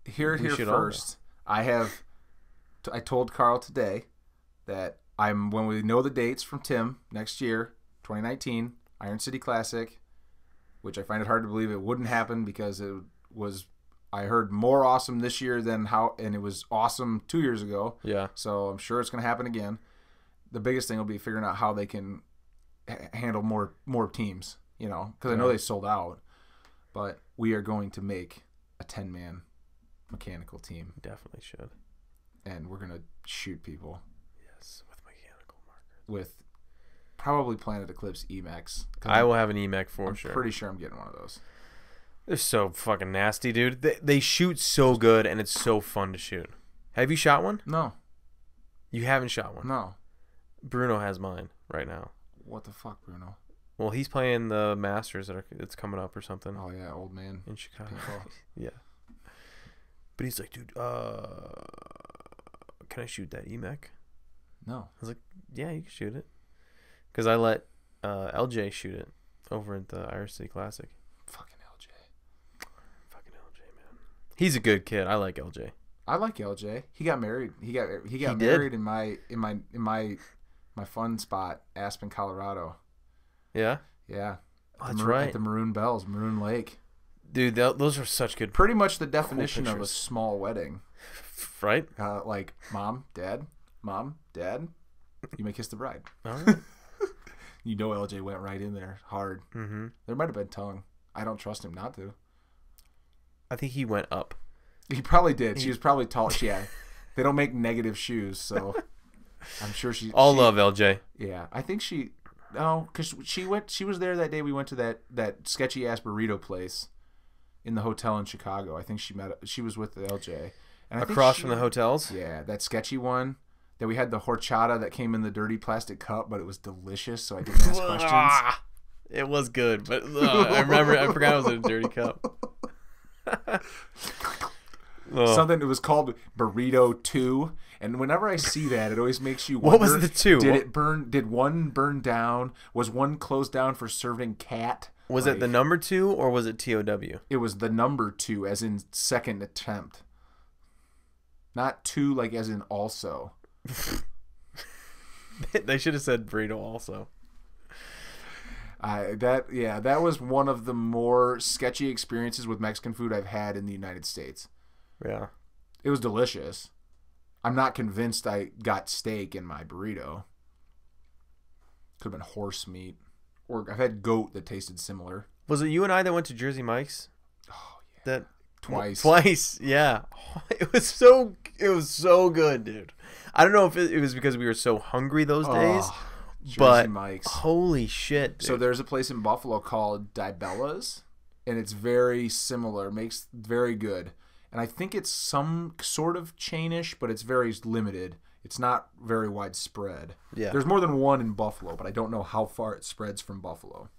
here first, I told Carl today that when we know the dates from Tim next year, 2019, Iron City Classic, which I find it hard to believe it wouldn't happen because it was, I heard, more awesome this year and it was awesome 2 years ago. Yeah. So I'm sure it's going to happen again. The biggest thing will be figuring out how they can handle more teams, because I know they sold out, but we are going to make a 10-man mechanical team. Definitely should. And we're going to shoot people. Yes, with mechanical markers. With probably Planet Eclipse EMAX. I will have an EMAC for sure. I'm pretty sure I'm getting one of those. They're so fucking nasty, dude. They shoot so good, and it's so fun to shoot. Have you shot one? No. You haven't shot one? No. Bruno has mine right now. What the fuck, Bruno? Well, he's playing the Masters that's coming up or something. Oh, yeah, old man. In Chicago. Yeah. But he's like, dude, can I shoot that EMAC? No. I was like, yeah, you can shoot it. Because I let LJ shoot it over at the Irish City Classic. Fucking LJ, man. He's a good kid. I like LJ. I like LJ. He got married. He got married in my fun spot, Aspen, Colorado. Yeah? Yeah. That's right. At the Maroon Bells, Maroon Lake. Dude, those are such good. Pretty much the definition of a small wedding. Right? Like mom, dad, Mom, Dad, you may kiss the bride. All right. You know LJ went right in there hard. Mm-hmm. There might have been tongue. I don't trust him not to. I think he went up. He probably did. She was probably tall. Yeah. They don't make negative shoes, so I'm sure she... Love LJ. Yeah. I think she... No, because she was there that day we went to that sketchy-ass burrito place in the hotel in Chicago. I think she was with LJ. And Across from the hotels? Yeah, that sketchy one. That we had the horchata that came in the dirty plastic cup, but it was delicious, so I didn't ask questions. It was good, but I forgot it was in a dirty cup. Something, it was called Burrito 2, and whenever I see that, it always makes you wonder. What was the 2? Did one burn down? Was one closed down for serving cat? Was it the number 2 or was it TOW? It was the number 2, as in second attempt. Not 2 like as in also. They should have said burrito also. That was one of the more sketchy experiences with Mexican food I've had in the United States. Yeah. It was delicious. I'm not convinced I got steak in my burrito. Could have been horse meat. Or I've had goat that tasted similar. Was it you and I that went to Jersey Mike's? Oh, yeah. That Twice, yeah. It was so good, dude. I don't know if it was because we were so hungry those days, but Mike's. Holy shit, dude. So there's a place in Buffalo called Dibella's, and it's very similar, makes very good. And I think it's some sort of chainish, but it's very limited. It's not very widespread. Yeah. There's more than one in Buffalo, but I don't know how far it spreads from Buffalo.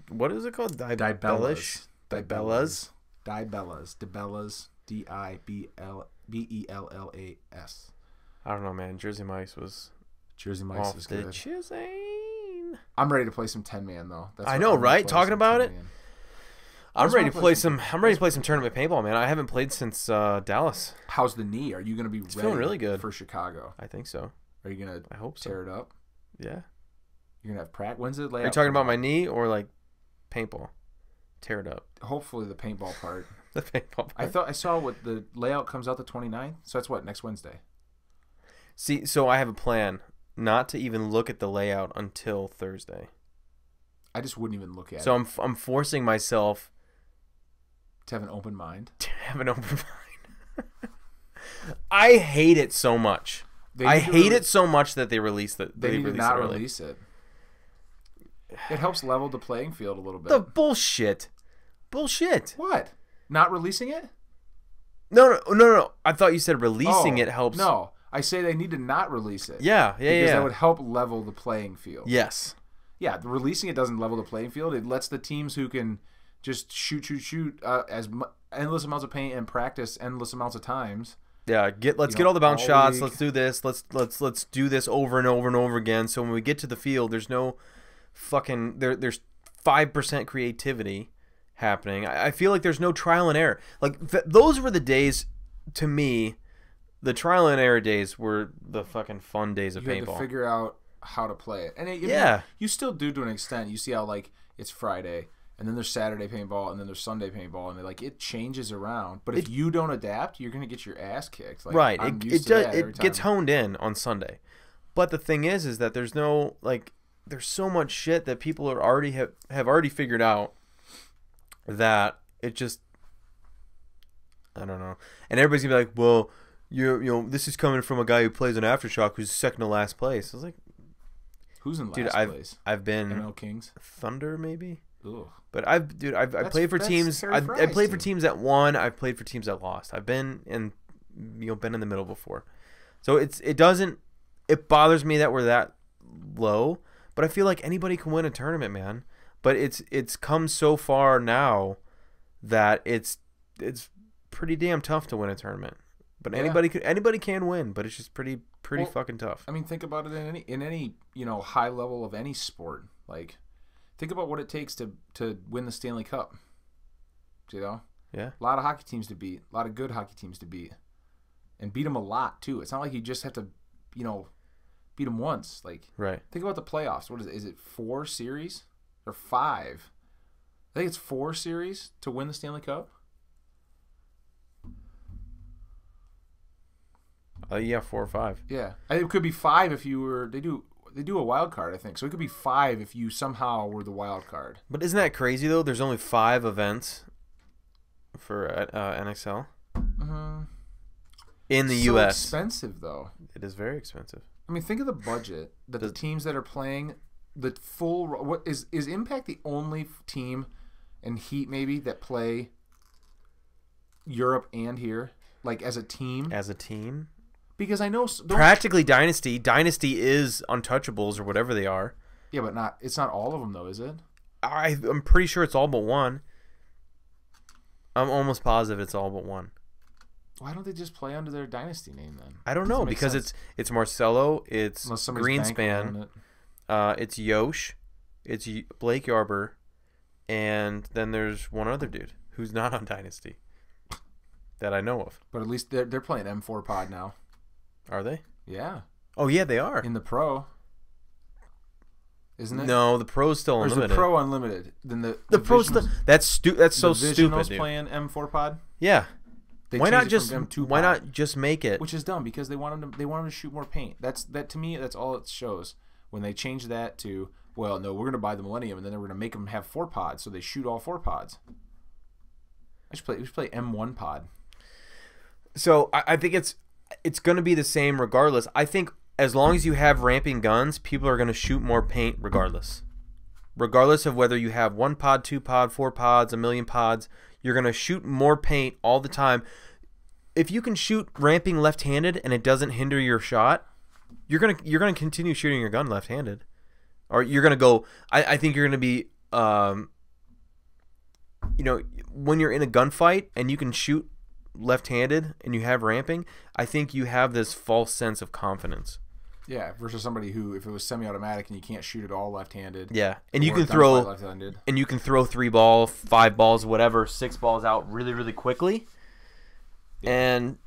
What is it called? Dibella's. Dibella's. Dibella's. Dibellas. I don't know, man. Jersey Mike's is good. Chisane. I'm ready to play some 10-man though. I know, right? Talking about it. I'm ready to play some tournament paintball, man. I haven't played since Dallas. How's the knee? Are you going to be ready feeling really good for Chicago? I think so. Are you going to hope tear it up? Yeah. You're going to have practice? When's it layout? Are you talking about my knee or like paintball? Tear it up. Hopefully the paintball part. The paintball part. I saw what the layout comes out the 29th. So that's what, next Wednesday? See, so I have a plan not to even look at the layout until Thursday. I just wouldn't even look at it. So I'm forcing myself to have an open mind. I hate it so much. I hate it so much that they released it. They need to not release it. It helps level the playing field a little bit. The bullshit. What? Not releasing it? No. I thought you said releasing it helps. No, I say they need to not release it. Yeah. Because that would help level the playing field. Yes. Yeah, releasing it doesn't level the playing field. It lets the teams who can just shoot endless amounts of paint and practice endless amounts of times. Yeah, let's get all the bounce shots. Let's do this. Let's do this over and over and over again. So when we get to the field, there's no fucking there's 5% creativity happening. I feel like there's no trial and error. Like those were the days, to me, the trial and error days were the fucking fun days of paintball. You had to figure out how to play it, and you still do to an extent. You see how like it's Friday, and then there's Saturday paintball, and then there's Sunday paintball, and it changes around. But if you don't adapt, you're gonna get your ass kicked. Like, right? It gets honed in on Sunday. But the thing is that there's no there's so much shit that people are already have already figured out that it just, I don't know. And everybody's gonna be like, well, you know, this is coming from a guy who plays an Aftershock who's second to last place. I was like, who's in last place? I've been ML Kings, Thunder maybe. Ugh. But I've played for teams. I played for teams that won. I've played for teams that lost. I've been in the middle before. So it bothers me that we're that low. But I feel like anybody can win a tournament, man. But it's come so far now that it's pretty damn tough to win a tournament. But anybody can win, but it's just pretty fucking tough. I mean, think about it in any high level of any sport. Like, think about what it takes to win the Stanley Cup. Yeah. A lot of hockey teams to beat, a lot of good hockey teams to beat, and beat them a lot too. It's not like you just have to, beat them once. Like, right. Think about the playoffs. What is it? Is it 4 series or 5? I think it's 4 series to win the Stanley Cup. Yeah, 4 or 5. Yeah, it could be 5 if you were. They do a wild card, I think. So it could be 5 if you somehow were the wild card. But isn't that crazy though? There's only 5 events for NXL in the U.S. So expensive though. It is very expensive. I mean, think of the budget that the teams that are playing the full. What is Impact the only team, and Heat maybe, that play Europe and here, like as a team? As a team. Because I know practically Dynasty. Dynasty is Untouchables or whatever they are. Yeah, but it's not all of them though, is it? I'm pretty sure it's all but one. I'm almost positive it's all but one. Why don't they just play under their Dynasty name then? I don't know, because it's Marcelo, it's Greenspan, it's Yosh, it's Blake Yarber, and then there's one other dude who's not on Dynasty that I know of. But at least they're playing M4 Pod now. Are they? Yeah. Oh yeah, they are. In the Pro. Isn't it? No, the Pro's still unlimited. Or is the Pro unlimited? Then the Pro's still, that's so stupid, dude. Playing M4 Pod? Yeah. Why not just make it? Which is dumb because they want them to shoot more paint. That to me, that's all it shows. When they change that to, well, no, we're going to buy the Millennium and then we're going to make them have 4 pods so they shoot all 4 pods. We should play M1 Pod. So I think it's going to be the same regardless. I think as long as you have ramping guns, people are going to shoot more paint regardless. Regardless of whether you have 1 pod, 2 pod, 4 pods, a million pods, you're going to shoot more paint all the time. If you can shoot ramping left-handed and it doesn't hinder your shot, you're going to continue shooting your gun left-handed. Or you're going to go, I think you're going to be when you're in a gunfight and you can shoot left-handed and you have ramping, I think you have this false sense of confidence. Yeah, versus somebody who, if it was semi-automatic and you can't shoot it all left-handed. Yeah, and you can throw 3 balls, 5 balls, whatever, 6 balls out really, really quickly. Yeah. And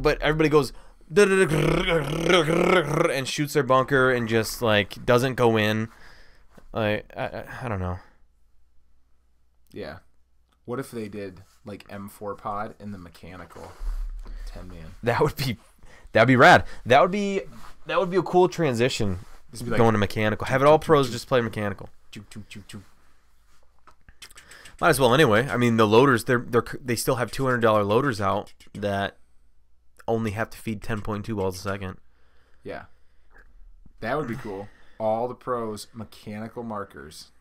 but everybody goes and shoots their bunker and just like doesn't go in. I don't know. Yeah. What if they did like M4 Pod in the mechanical 10-man? That'd be rad. That would be a cool transition. Like, going to mechanical. Have it all pros just play mechanical. Might as well anyway. I mean, the loaders they still have $200 loaders out that only have to feed 10.2 balls a second. Yeah. That would be cool. All the pros mechanical markers.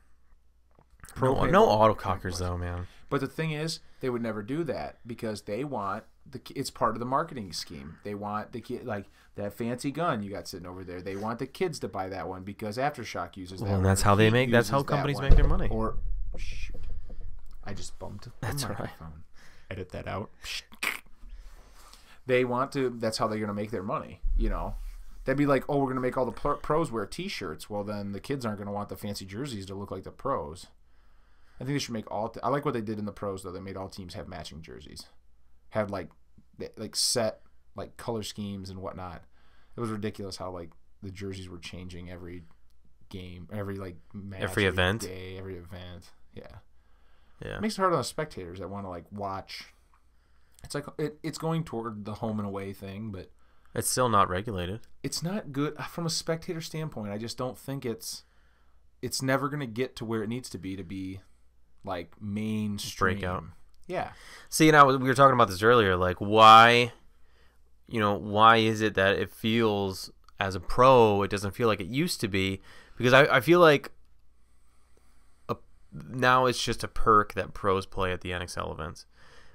No autocockers though, man. But the thing is, they would never do that because they want it's part of the marketing scheme. They want the kid, like that fancy gun you got sitting over there. They want the kids to buy that one because Aftershock uses that. Well, and one. that's how they make. That's how companies make their money. Or shoot, I just bumped. That's right. Edit that out. They want to. That's how they're gonna make their money. That'd be like, oh, we're gonna make all the pros wear T-shirts. Well, then the kids aren't gonna want the fancy jerseys to look like the pros. I think they should make all. I like what they did in the pros though. They made all teams have matching jerseys, have like set like color schemes and whatnot. It was ridiculous how like the jerseys were changing every game, every like match, every event, day, every event. Yeah. It makes it hard on the spectators that want to like watch. It's like it's going toward the home and away thing, but it's still not regulated. It's not good from a spectator standpoint. I just don't think it's never going to get to where it needs to be like mainstream. Breakout. Yeah. See, we were talking about this earlier. Like, why is it that it feels as a pro, it doesn't feel like it used to be? Because I feel like now it's just a perk that pros play at the NXL events.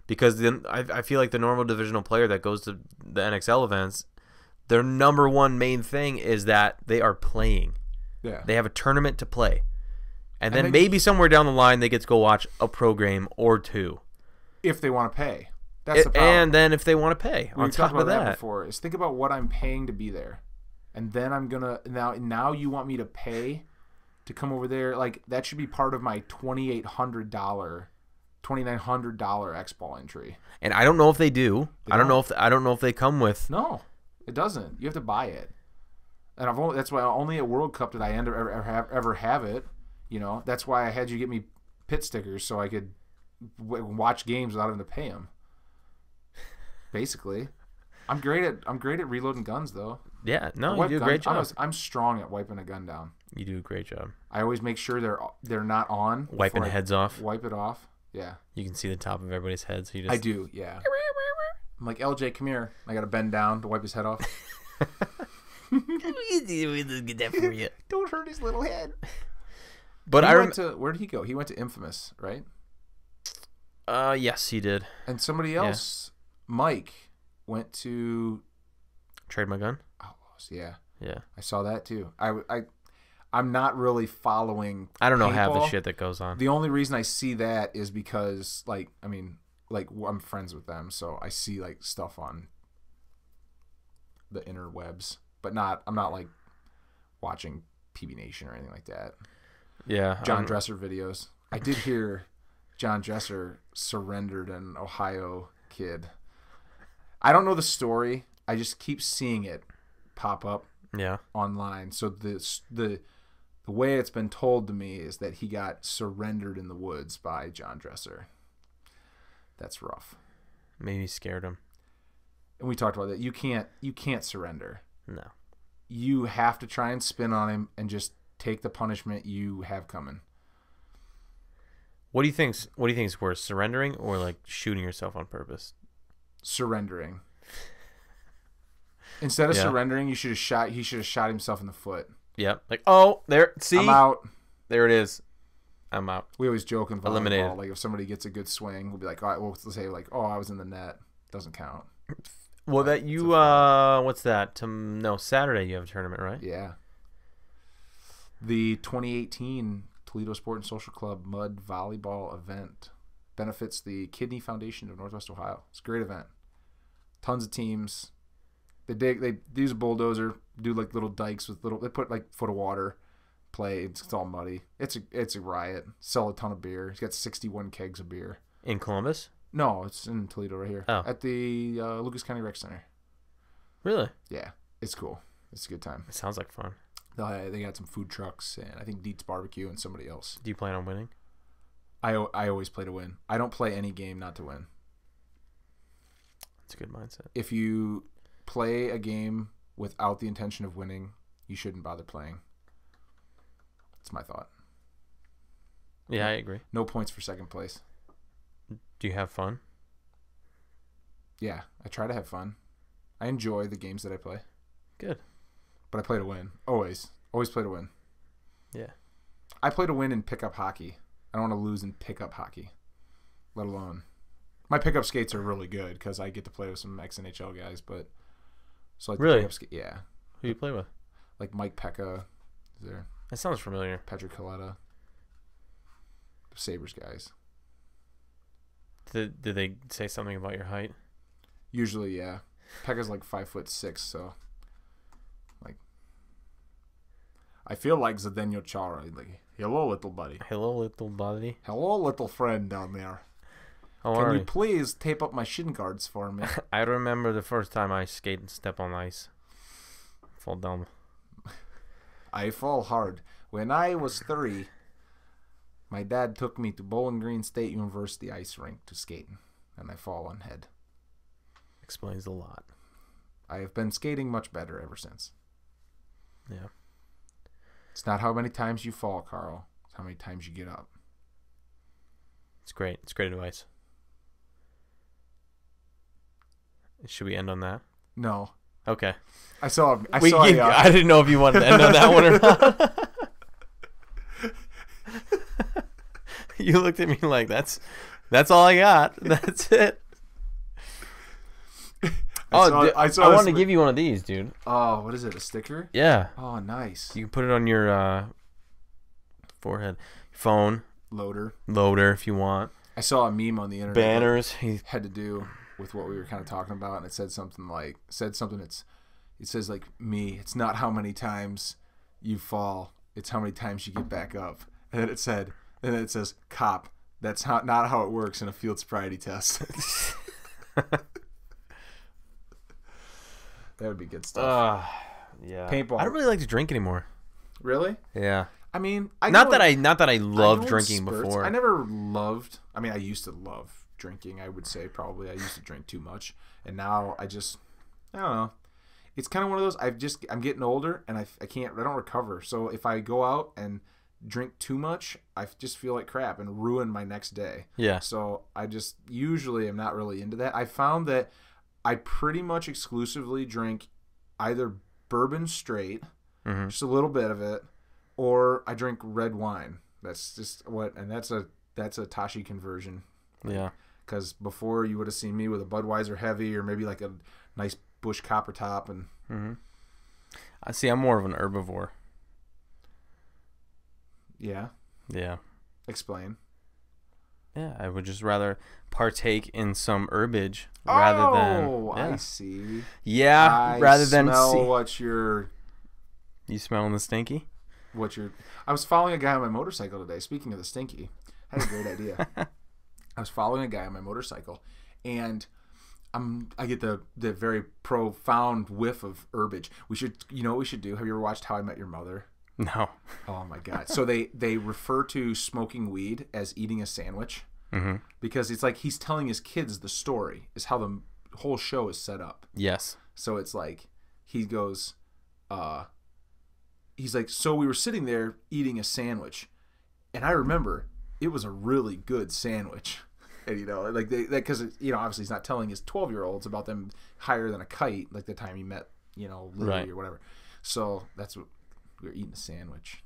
Because then I feel like the normal divisional player that goes to the NXL events, their number one main thing is that they are playing. Yeah. They have a tournament to play. And then maybe somewhere down the line they get to go watch a pro game or two. If they want to pay. That's the problem. And then if they want to pay. On top of that before, is think about what I'm paying to be there. And then I'm going to now you want me to pay to come over there. Like that should be part of my $2,900 X-Ball entry. And I don't know if they do. I don't know if they come with. No, it doesn't. You have to buy it. And that's why only at World Cup did I ever have it. That's why I had you get me pit stickers so I could watch games without having to pay them. Basically, I'm great at reloading guns though. Yeah, no, you do a great job. I'm strong at wiping a gun down. You do a great job. I always make sure they're not on. Wiping heads off. Wipe it off. Yeah. You can see the top of everybody's head, so you just. I do. Yeah. I'm like, LJ, come here. I gotta bend down to wipe his head off. Get that for you. Don't hurt his little head. But where did he go? He went to Infamous, right? Yes, he did. And somebody else, Mike, went to Trade My Gun. Oh, yeah. Yeah. I saw that too. I'm not really following. I don't know paintball. half the shit that goes on. The only reason I see that is because, I'm friends with them, so I see like stuff on the interwebs, but I'm not like watching PB Nation or anything like that. Yeah. John Dresser videos. I did hear John Dresser surrendered an Ohio kid. I don't know the story. I just keep seeing it pop up. Yeah. Online. So the way it's been told to me is that he got surrendered in the woods by John Dresser. That's rough. Maybe scared him. And we talked about that. You can't surrender. No. You have to try and spin on him and just take the punishment you have coming. What do you think's worse, surrendering or like shooting yourself on purpose? Surrendering. Instead of surrendering, he should have shot himself in the foot. Yep. Like, oh, there. See, I'm out. There it is. I'm out. We always joke in volleyball. Eliminated. Like if somebody gets a good swing, we'll be like, all right, we'll say like, oh, I was in the net. Doesn't count. Well, that you what's that? No, Saturday you have a tournament, right? Yeah. The 2018 Toledo Sport and Social Club Mud Volleyball event benefits the Kidney Foundation of Northwest Ohio. It's a great event. Tons of teams. They use a bulldozer, do like little dikes with they put like foot of water, play. It's all muddy. It's a riot. Sell a ton of beer. He's got 61 kegs of beer. In Columbus? No, it's in Toledo right here. Oh. At the Lucas County Rec Center. Really? Yeah, it's cool. It's a good time. It sounds like fun. They got some food trucks and I think Deets Barbecue and somebody else. Do you plan on winning? I always play to win. I don't play any game not to win. That's a good mindset. If you play a game without the intention of winning, you shouldn't bother playing. That's my thought. Yeah, I agree. No points for second place. Do you have fun? Yeah, I try to have fun. I enjoy the games that I play. Good. But I play to win. Always. Always play to win. Yeah. I play to win in pickup hockey. I don't want to lose in pickup hockey, let alone. My pickup skates are really good because I get to play with some ex-NHL guys, but... So like really? Yeah. Who do you play with? Like Mike Pekka is there. That sounds familiar. Patrick Coletta. The Sabres guys. Did they say something about your height? Usually, yeah. Pekka's like 5'6", so like I feel like Zdeno Chara. Like, hello, little buddy. Hello, little buddy. Hello, little friend down there. Can you please tape up my shin guards for me? I remember the first time I skate and step on ice. Fall down. I fall hard. When I was 3, my dad took me to Bowling Green State University ice rink to skate, and I fall on head. Explains a lot. I have been skating much better ever since. Yeah. It's not how many times you fall, Carl. It's how many times you get up. It's great. It's great advice. Should we end on that? No. Okay. I I didn't know if you wanted to end on that one or not. You looked at me like that's all I got. That's it. I wanted to give you one of these, dude. Oh, what is it? A sticker? Yeah. Oh, nice. You can put it on your forehead, phone loader, if you want. I saw a meme on the internet. Banners. Had to do with what we were kind of talking about, and it said something like, it says like, me, it's not how many times you fall, it's how many times you get back up. And then it says, cop, that's not how it works in a field sobriety test. That would be good stuff. Yeah. Paintball. I don't really like to drink anymore. Really? Yeah. I mean, not that I loved drinking before. I never loved. I mean, I used to love drinking. I would say probably I used to drink too much, and now I just I don't know. It's kind of one of those. I'm getting older and I don't recover. So if I go out and drink too much, I just feel like crap and ruin my next day. Yeah. So I just usually am not really into that. I found that I pretty much exclusively drink either bourbon straight, just a little bit of it, or I drink red wine. That's just that's a Tashi conversion. Yeah. Because before you would have seen me with a Budweiser heavy or maybe like a nice Busch Copper top and. I see. I'm more of an herbivore. Yeah. Yeah. Explain. Yeah, I would just rather partake in some herbage rather than. Oh, I see. Yeah, rather than smell what you're. You smelling the stinky? I was following a guy on my motorcycle today. Speaking of the stinky, I had a great idea. I was following a guy on my motorcycle, and I get the very profound whiff of herbage. You know what we should do? Have you ever watched How I Met Your Mother? No. Oh my God. So they refer to smoking weed as eating a sandwich, because it's like he's telling his kids the story. Is how the whole show is set up. Yes. So it's like he goes, he's like, so we were sitting there eating a sandwich, and I remember it was a really good sandwich. And, you know, like because, you know, obviously he's not telling his 12-year-olds about them higher than a kite, like the time he met, you know, Lily or whatever. So that's what we were eating, a sandwich.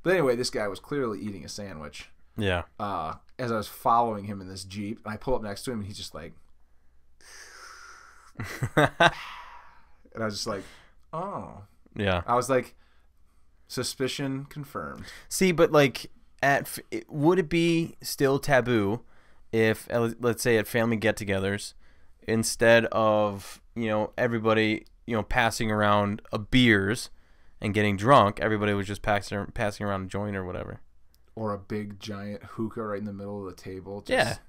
But anyway, this guy was clearly eating a sandwich. Yeah. As I was following him in this Jeep, and I pull up next to him, and he's just like, and I was just like, oh. Yeah. I was like, suspicion confirmed. See, but like, would it be still taboo if, let's say, at family get-togethers, instead of, you know, everybody, you know, passing around beers and getting drunk, everybody was just passing around a joint or whatever, or a big giant hookah right in the middle of the table, just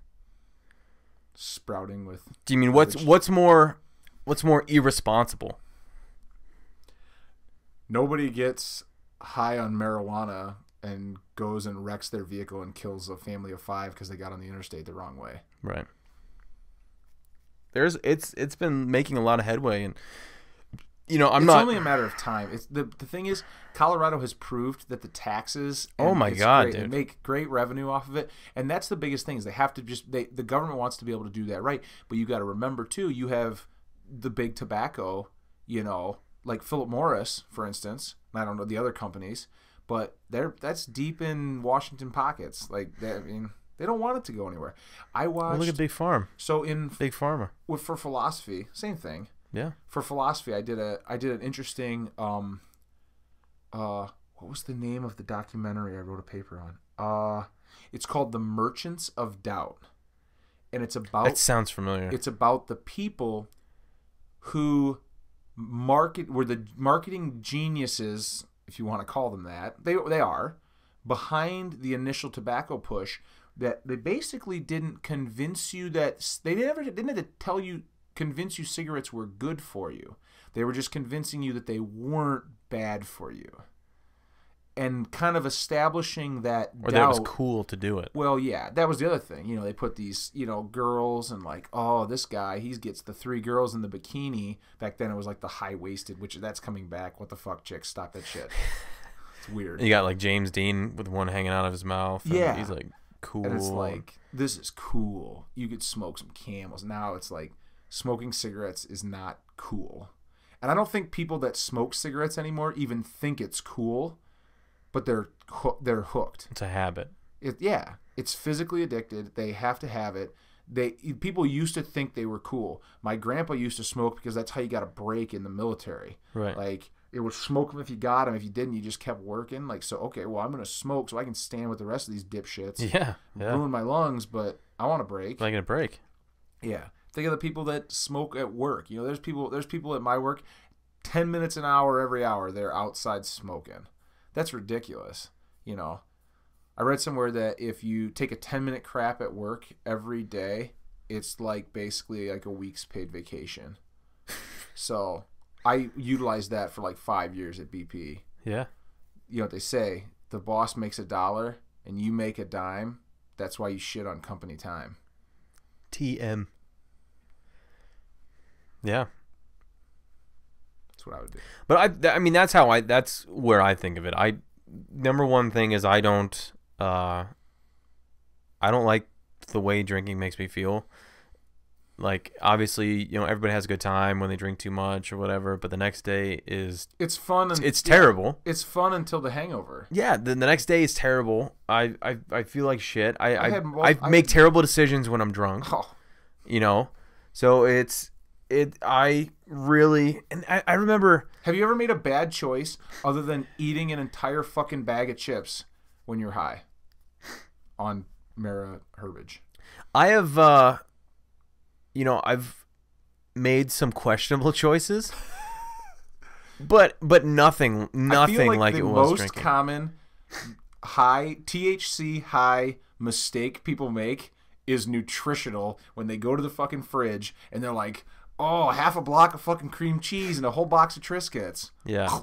sprouting with. Do you mean what's more irresponsible? Nobody gets high on marijuana and goes and wrecks their vehicle and kills a family of 5 because they got on the interstate the wrong way. Right. It's been making a lot of headway, and you know, it's only a matter of time. It's the thing is, Colorado has proved that the taxes dude, they make great revenue off of it, and that's the biggest thing is they have to the government wants to be able to do that right, but you got to remember too, you have the big tobacco, you know, like Philip Morris, for instance. I don't know the other companies, but that's deep in Washington pockets. Like that, I mean, they don't want it to go anywhere. I watched. Look at Big Farm. So in Big Pharma. For philosophy, same thing. Yeah. For philosophy, I did an interesting. What was the name of the documentary I wrote a paper on? It's called The Merchants of Doubt, and it's about. That sounds familiar. It's about the people who were the marketing geniuses, if you want to call them that. They are behind the initial tobacco push. That they basically didn't convince you that they didn't have to convince you cigarettes were good for you. They were just convincing you that they weren't bad for you, and kind of establishing that or that it was cool to do it. Well, yeah, that was the other thing. You know, they put these, you know, girls and like, oh, this guy, he gets the 3 girls in the bikini. Back then it was like the high-waisted, which that's coming back. What the fuck, chicks? Stop that shit. It's weird. You got like James Dean with one hanging out of his mouth. Yeah. He's like, cool. And it's like, this is cool. You could smoke some Camels. Now it's like, smoking cigarettes is not cool. And I don't think people that smoke cigarettes anymore even think it's cool, but they're hooked. It's a habit. It's physically addicted. They have to have it. People used to think they were cool. My grandpa used to smoke because that's how you got a break in the military. Right. Like, it would smoke them if you got them. If you didn't, you just kept working. Like, so, okay, well, I'm going to smoke so I can stand with the rest of these dipshits. Yeah. Ruin my lungs, but I want a break. I get a break. Yeah. Think of the people that smoke at work. You know, there's people at my work, 10 minutes an hour every hour, they're outside smoking. That's ridiculous. You know, I read somewhere that if you take a 10-minute crap at work every day, it's like basically like a week's paid vacation. So I utilized that for like 5 years at BP. Yeah. You know what they say? The boss makes $1 and you make a dime. That's why you shit on company time. TM. Yeah. That's what I would do. But I mean, that's where I think of it. Number one thing is I don't like the way drinking makes me feel. Like, obviously, everybody has a good time when they drink too much or whatever, but the next day is... It's fun. It's terrible. It's fun until the hangover. Yeah, the next day is terrible. I feel like shit. I make terrible decisions when I'm drunk. Oh. So I really... And I remember... Have you ever made a bad choice other than eating an entire fucking bag of chips when you're high on Mara Herbage? I have... I've made some questionable choices, but nothing like it was drinking. The most common high THC high mistake people make is nutritional when they go to the fucking fridge and they're like, oh, half a block of fucking cream cheese and a whole box of Triscuits. Yeah.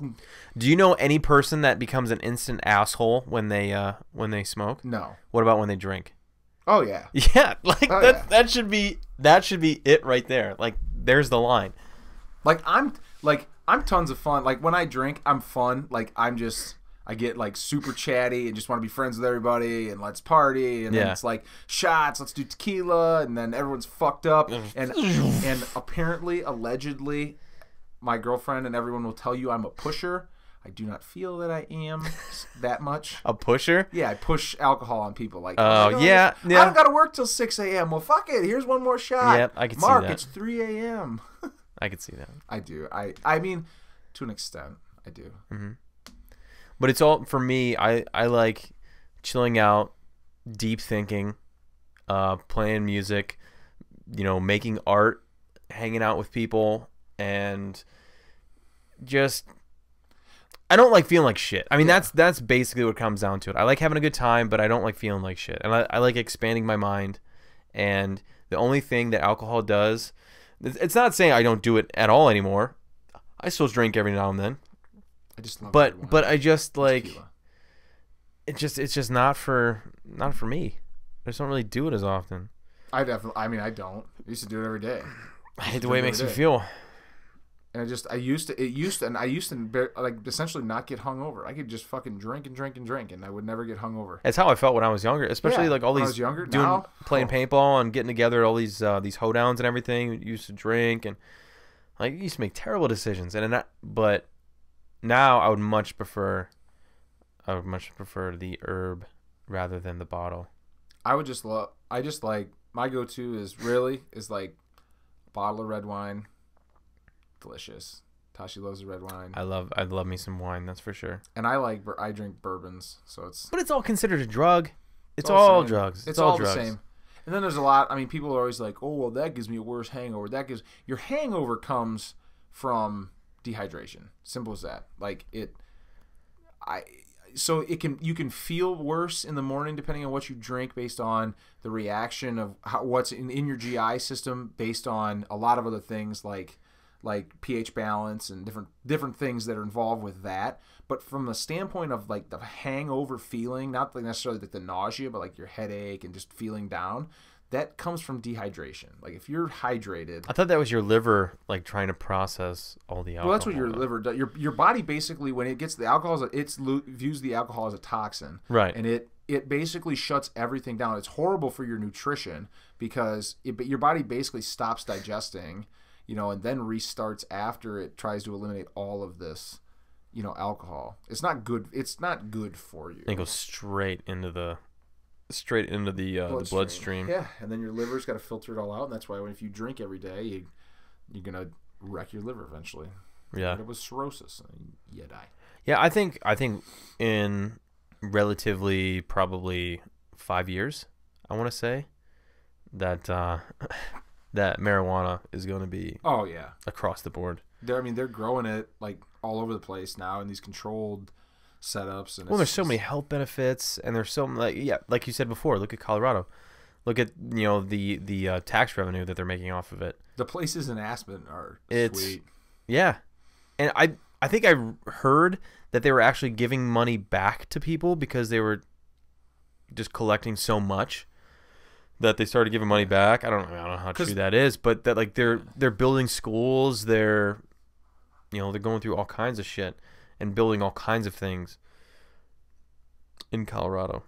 Do you know any person that becomes an instant asshole when they smoke? No. What about when they drink? Oh yeah. Yeah, that should be it right there. Like, there's the line. I'm tons of fun. Like, when I drink, I'm fun. Like, I get like super chatty and just want to be friends with everybody and let's party and then it's like shots, let's do tequila, and then everyone's fucked up and apparently, allegedly, my girlfriend and everyone will tell you I'm a pusher. I do not feel that I am that much. A pusher? Yeah, I push alcohol on people. Like, yeah. I don't got to work till 6 a.m. Well, fuck it. Here's one more shot. Yeah, I can see that. Mark, it's 3 a.m. I could see that. I do. I mean, to an extent, I do. Mm-hmm. But it's all, for me, I like chilling out, deep thinking, playing music, making art, hanging out with people, and just... I don't like feeling like shit. I mean, that's basically what comes down to it. I like having a good time, but I don't like feeling like shit. And I like expanding my mind. And the only thing that alcohol does, it's not saying I don't do it at all anymore. I still drink every now and then. I just love but I just like it's just not for me. I just don't really do it as often. I don't. I used to do it every day. I hate the way it makes me feel. And I used to like essentially not get hungover. I could just fucking drink and drink and drink, and I would never get hungover. That's how I felt when I was younger, especially like all these playing paintball and getting together, all these hoedowns and everything. We used to drink and like used to make terrible decisions. But now I would much prefer the herb rather than the bottle. I just like my go-to is like a bottle of red wine. Delicious. Tashi loves the red wine. I love me some wine, that's for sure. And I drink bourbons, so it's... But it's all considered a drug. It's all drugs. It's all drugs. The same. And then there's a lot... I mean, people are always like, oh, well, that gives me a worse hangover. Your hangover comes from dehydration. Simple as that. Like, so you can feel worse in the morning depending on what you drink based on the reaction of what's in your GI system based on a lot of other things like pH balance and different things that are involved with that. But from the standpoint of like the hangover feeling, not necessarily like the nausea, but like your headache and just feeling down, that comes from dehydration. Like if you're hydrated, I thought that was your liver like trying to process all the alcohol. Well, that's what your liver does. Your body basically, when it gets the alcohol, views the alcohol as a toxin, right? And it basically shuts everything down. It's horrible for your nutrition because your body basically stops digesting. And then restarts after it tries to eliminate all of this, alcohol. It's not good. It's not good for you. It goes straight into the bloodstream. Yeah, and then your liver's got to filter it all out, and that's why if you drink every day, you're gonna wreck your liver eventually. Yeah, it was cirrhosis, and you die. Yeah, I think in relatively probably 5 years, I want to say that. That marijuana is going to be across the board. They're growing it like all over the place now in these controlled setups. And there's so many health benefits, and there's so like you said before. Look at Colorado. Look at the tax revenue that they're making off of it. The places in Aspen are sweet. Yeah, and I think I heard that they were actually giving money back to people because they were just collecting so much. That they started giving money back. I don't know how true that is, but that like they're building schools, they're You know, they're going through all kinds of shit and building all kinds of things in Colorado.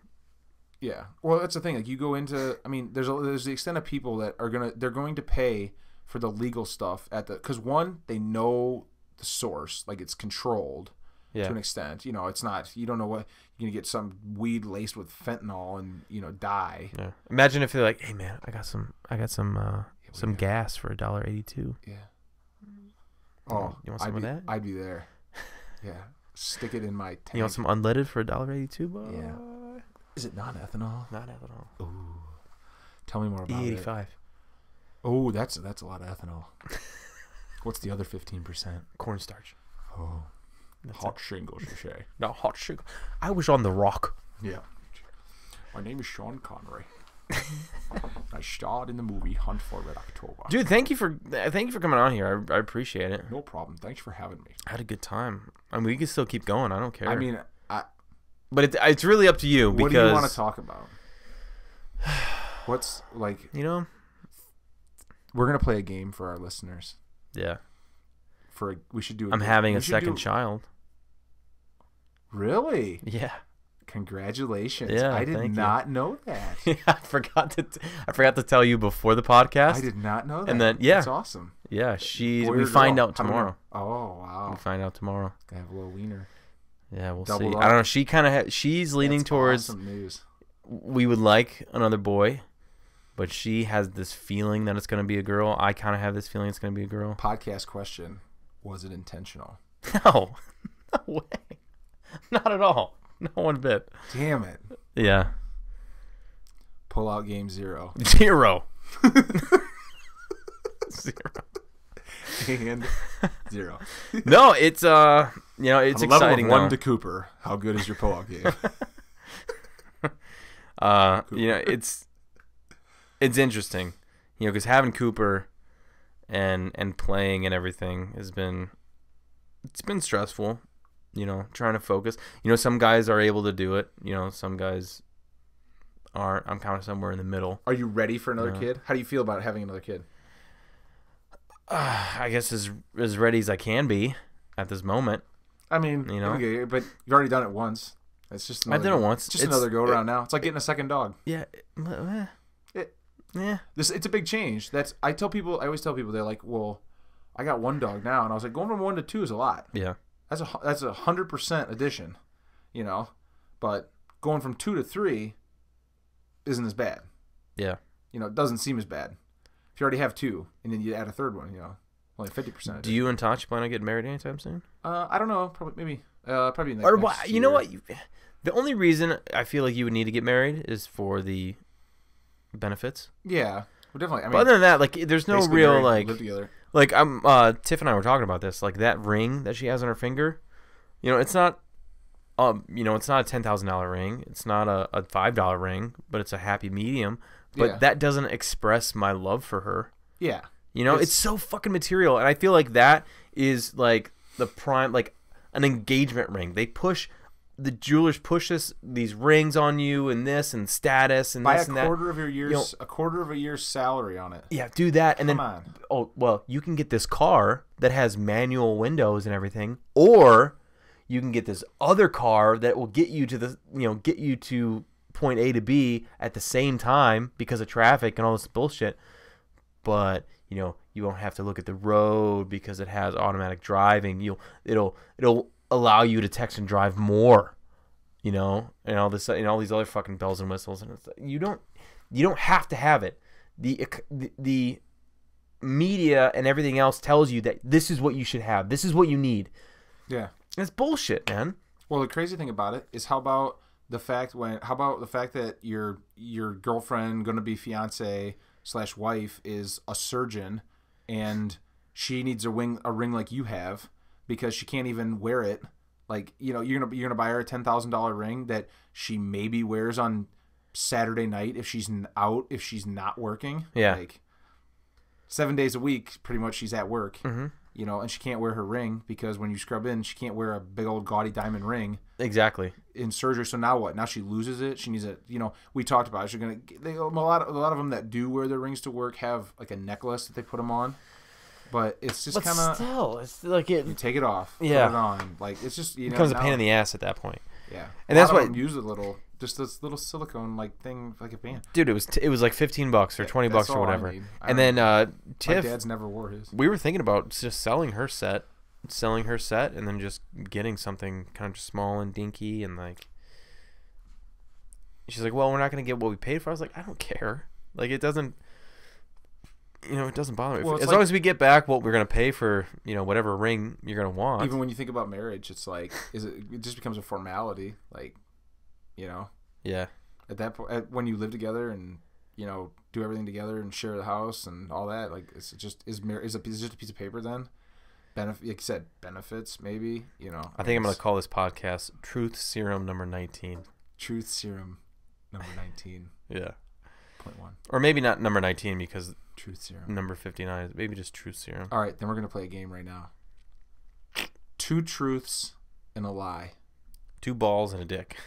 Yeah. Well, that's the thing. Like, you go into, I mean, there's the extent of people that they're going to pay for the legal stuff because one, they know the source, like it's controlled to an extent. You know, it's not, you don't know what, you're going to get some weed laced with fentanyl and, you know, die. Yeah. Imagine if they're like, hey man, I got some gas for $1.82. Yeah. Oh, you want some of that? I'd be there. Yeah. Stick it in my tank. You want some unleaded for $1.82, boy? Yeah. Is it non-ethanol? Not ethanol. Ooh. Tell me more about E85. it. Oh, that's a lot of ethanol. What's the other 15%? Cornstarch. Oh. Hot shingles, you say? No, hot shingles. I was on the rock. Yeah. My name is Sean Connery. I starred in the movie Hunt for Red October. Dude, thank you for coming on here. I appreciate it. No problem. Thanks for having me. I had a good time. I mean, we can still keep going. I don't care. I mean, but it's really up to you. What do you want to talk about? What's like? You know, we're gonna play a game for our listeners. Yeah. We should do. I'm having a second child. Really? Yeah. Congratulations! Yeah, I did not know that. Yeah, I forgot to tell you before the podcast. I did not know that. And then that's awesome. Yeah, we find out tomorrow. Oh wow! We find out tomorrow. Gonna have a little wiener. Yeah, we'll see. I don't know. She kind of she's leaning towards. Awesome news. We would like another boy, but she has this feeling that it's gonna be a girl. I kind of have this feeling it's gonna be a girl. Podcast question: was it intentional? No, no way, not at all. Not one bit. Damn it. Yeah. Pull out game 0. 0. 0. And 0. No, it's it's exciting. Level of 1 to Cooper. How good is your pull out game? It's interesting. You know, because having Cooper and playing and everything it's been stressful. You know, trying to focus. You know, some guys are able to do it. You know, some guys aren't. I'm kind of somewhere in the middle. Are you ready for another kid? How do you feel about having another kid? I guess as ready as I can be at this moment. I mean, you know, okay, but you've already done it once. It's just I've done it once. It's just another go around now. It's like getting a second dog. Yeah. Yeah. It's a big change. I always tell people, they're like, well, I got one dog now, and I was like, going from 1 to 2 is a lot. Yeah. That's 100% addition, you know, but going from 2 to 3 isn't as bad. Yeah. You know, it doesn't seem as bad. If you already have 2 and then you add a third one, you know, only 50%. Do you and Tosh plan on getting married anytime soon? I don't know. Probably next you year. know what? The only reason I feel like you would need to get married is for the benefits. Yeah, well, definitely. I mean, but other than that, like, there's no real like. Live together. Like Tiff and I were talking about this. Like that ring that she has on her finger, you know, it's not, it's not a $10,000 ring. It's not a $5 ring, but it's a happy medium. But that doesn't express my love for her. Yeah, you know, it's so fucking material, and I feel like that is like the prime, like an engagement ring. The jewelers push these rings on you and this and status and this and that. Buy a quarter of a year's salary on it. Yeah, do that, and Come on. Oh well, you can get this car that has manual windows and everything, or you can get this other car that will get you to point A to B at the same time because of traffic and all this bullshit. But you know, you won't have to look at the road because it has automatic driving. It'll allow you to text and drive more, you know, and all this, and all these other fucking bells and whistles, and you don't have to have it. The media and everything else tells you that this is what you should have. This is what you need. Yeah, it's bullshit, man. Well, the crazy thing about it is how about the fact that your girlfriend, gonna be fiance/wife, is a surgeon, and she needs a ring like you have, because she can't even wear it. Like, you know, you're gonna buy her a $10,000 ring that she maybe wears on Saturday night if she's not working. Yeah. Like 7 days a week, pretty much she's at work. Mm-hmm. You know, and she can't wear her ring because when you scrub in, she can't wear a big old gaudy diamond ring. Exactly. In surgery. So now what? Now she loses it. She needs a. You know, we talked about it. A lot of them that do wear their rings to work have like a necklace that they put them on. But it's just But kind of still, it's like it. You take it off, Yeah. put it on. Like it's just It becomes a pain in the ass at that point. Yeah, and that's why use a little, just this little silicone like thing, like a band. Dude, it was like $15 or $20 or whatever. And then Tiff, my dad's never wore his. We were thinking about just selling her set, and then just getting something kind of just small and dinky and like. She's like, well, we're not gonna get what we paid for. I was like, I don't care. Like it doesn't. It doesn't bother me. Well, as long as we get back what we're gonna pay for, whatever ring you're gonna want. Even when you think about marriage, it's like, it just becomes a formality, like, Yeah. At that point, when you live together and do everything together and share the house and all that, like, it's just is it just a piece of paper then? Like you said, benefits maybe. I think I'm gonna call this podcast Truth Serum number 19. Truth Serum number 19. Yeah. 0.1. Or maybe not number 19 because Truth Serum. Number 59 is maybe just Truth Serum. All right, then we're going to play a game right now. 2 truths and a lie. 2 balls and a dick.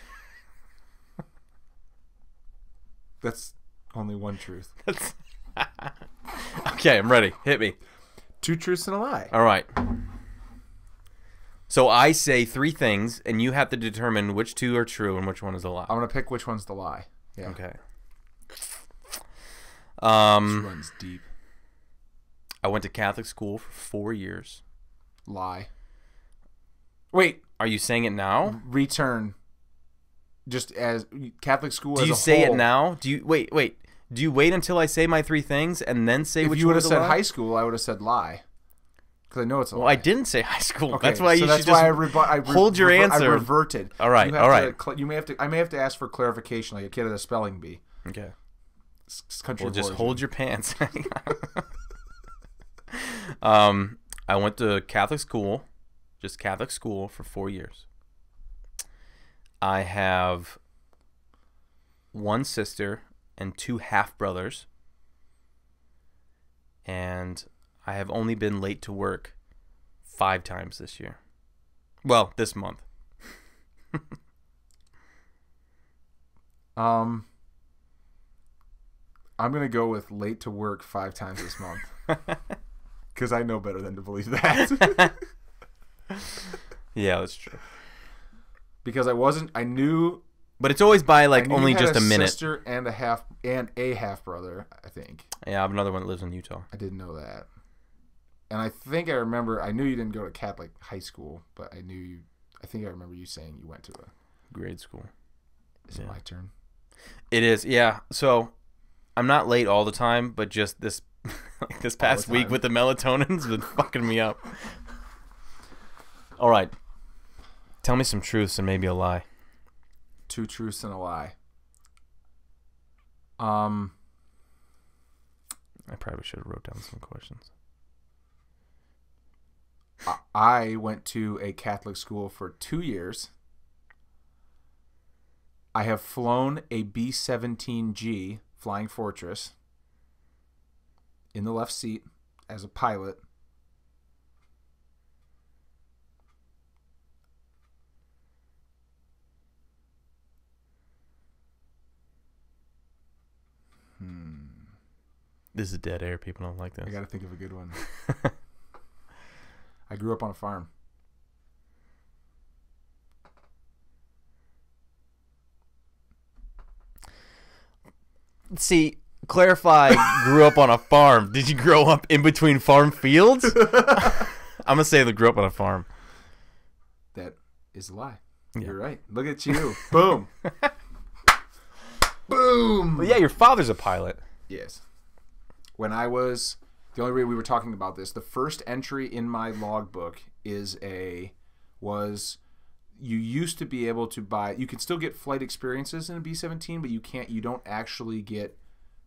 That's only 1 truth. Okay, I'm ready. Hit me. 2 truths and a lie. All right. So I say 3 things, and you have to determine which 2 are true and which one is a lie. I'm going to pick which one's the lie. Yeah. Okay. This runs deep. I went to Catholic school for 4 years. Lie. Wait. Are you saying it now? Return. Just as Catholic school as a whole. Do you say it now? Do you wait? Do you wait until I say my 3 things and then say which one? If you would have said lie? high school, I would have said lie. Because I know it's a lie. Well, I didn't say high school. Okay, that's why you should just hold your answer. I reverted. All right. You may have to. I may have to ask for clarification, like a kid at a spelling bee. Okay. Country well, just hold your pants. I went to Catholic school, just Catholic school for 4 years. I have 1 sister and 2 half-brothers. And I have only been late to work 5 times this year. Well, this month. I'm going to go with late to work 5 times this month. Because I know better than to believe that. Yeah, that's true. Because I knew. But it's always by like only just a minute. Sister and a half brother, I think. Yeah, I have another one that lives in Utah. I didn't know that. And I think I remember, I knew you didn't go to Catholic high school, but I think I remember you saying you went to a grade school. Is it my turn? It is, yeah. So I'm not late all the time, but just this past week with the melatonin's been fucking me up. All right. Tell me some truths and maybe a lie. 2 truths and a lie. I probably should have wrote down some questions. I went to a Catholic school for 2 years. I have flown a B-17G Flying Fortress in the left seat as a pilot. This is dead air. People don't like this. I got to think of a good one. I grew up on a farm. See, clarify, grew up on a farm. Did you grow up in between farm fields? I'm going to say they grew up on a farm. That is a lie. Yeah. You're right. Look at you. Boom. Boom. Well, yeah, your father's a pilot. Yes. When I was, the only way we were talking about this, the first entry in my logbook was you used to be able to buy, you could still get flight experiences in a B-17, but you don't actually get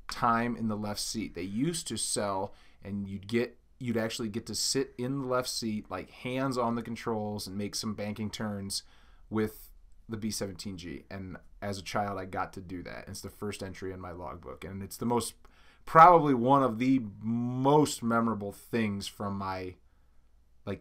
time in the left seat. They used to sell, and you'd actually get to sit in the left seat, like hands on the controls, and make some banking turns with the B-17G. And as a child, I got to do that. It's the first entry in my logbook, and it's probably one of the most memorable things from my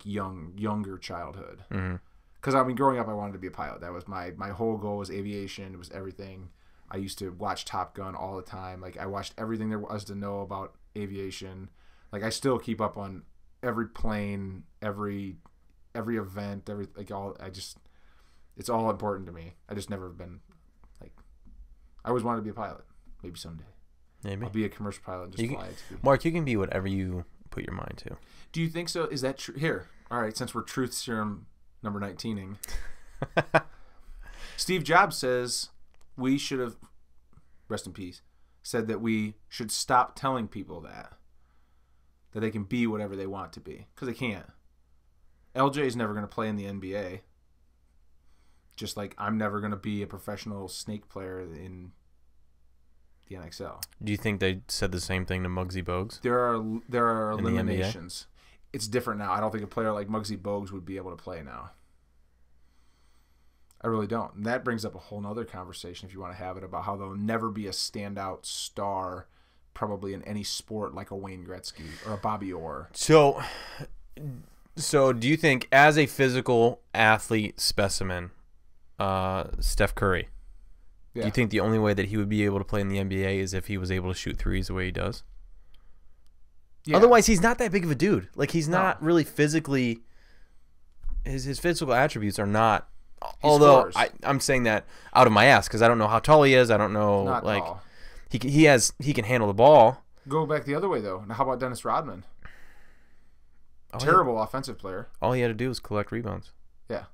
younger childhood. Mm-hmm. Because, I mean, growing up, I wanted to be a pilot. That was my whole goal was aviation. It was everything. I used to watch Top Gun all the time. Like, I watched everything there was to know about aviation. Like, I still keep up on every plane, every event, it's all important to me. I just never been like, I always wanted to be a pilot. Maybe someday. Maybe I'll be a commercial pilot and just fly. Mark, you can be whatever you put your mind to. Do you think so? Is that true? Here, all right. Since we're Truth Serum number 19ing, Steve Jobs says we should have, rest in peace, said that we should stop telling people that they can be whatever they want to be, because they can't. LJ is never going to play in the NBA. Just like I'm never going to be a professional snake player in the NXL. Do you think they said the same thing to Muggsy Bogues? There are eliminations. It's different now. I don't think a player like Muggsy Bogues would be able to play now. I really don't. And that brings up a whole nother conversation, if you want to have it, about how there'll never be a standout star probably in any sport like a Wayne Gretzky or a Bobby Orr. So do you think, as a physical athlete specimen, Steph Curry, do you think the only way that he would be able to play in the NBA is if he was able to shoot threes the way he does? Yeah. Otherwise, he's not that big of a dude. Like, he's not really physically... His physical attributes are not... Although I'm saying that out of my ass because I don't know how tall he is. I don't know, not like tall. He can handle the ball. Go back the other way though. Now how about Dennis Rodman? Terrible offensive player. All he had to do was collect rebounds. Yeah,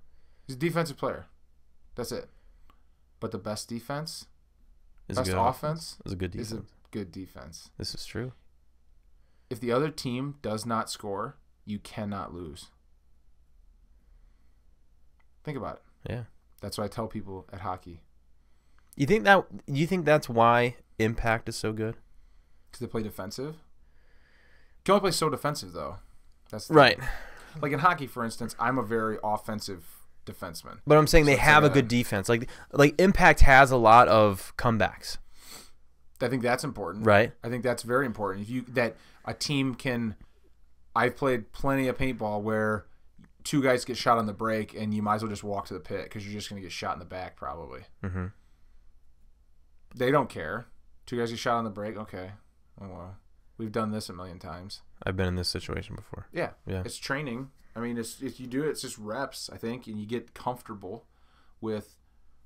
he's a defensive player. That's it. But the best defense, best offense, is a good defense. Is a good defense. This is true. If the other team does not score, you cannot lose. Think about it. Yeah, that's what I tell people at hockey. You think that's why Impact is so good? Because they play defensive. You can only play so defensive though. That's right. Like in hockey, for instance, I'm a very offensive defenseman. But I'm saying they have a good defense. Like Impact has a lot of comebacks. I think that's important. Right. I think that's very important. That a team can. I've played plenty of paintball where two guys get shot on the break, and you might as well just walk to the pit because you're just going to get shot in the back probably. Mm-hmm. They don't care. Two guys get shot on the break. Okay. Oh, well. We've done this a million times. I've been in this situation before. Yeah. It's training. I mean, if you do it, it's just reps, I think, and you get comfortable with.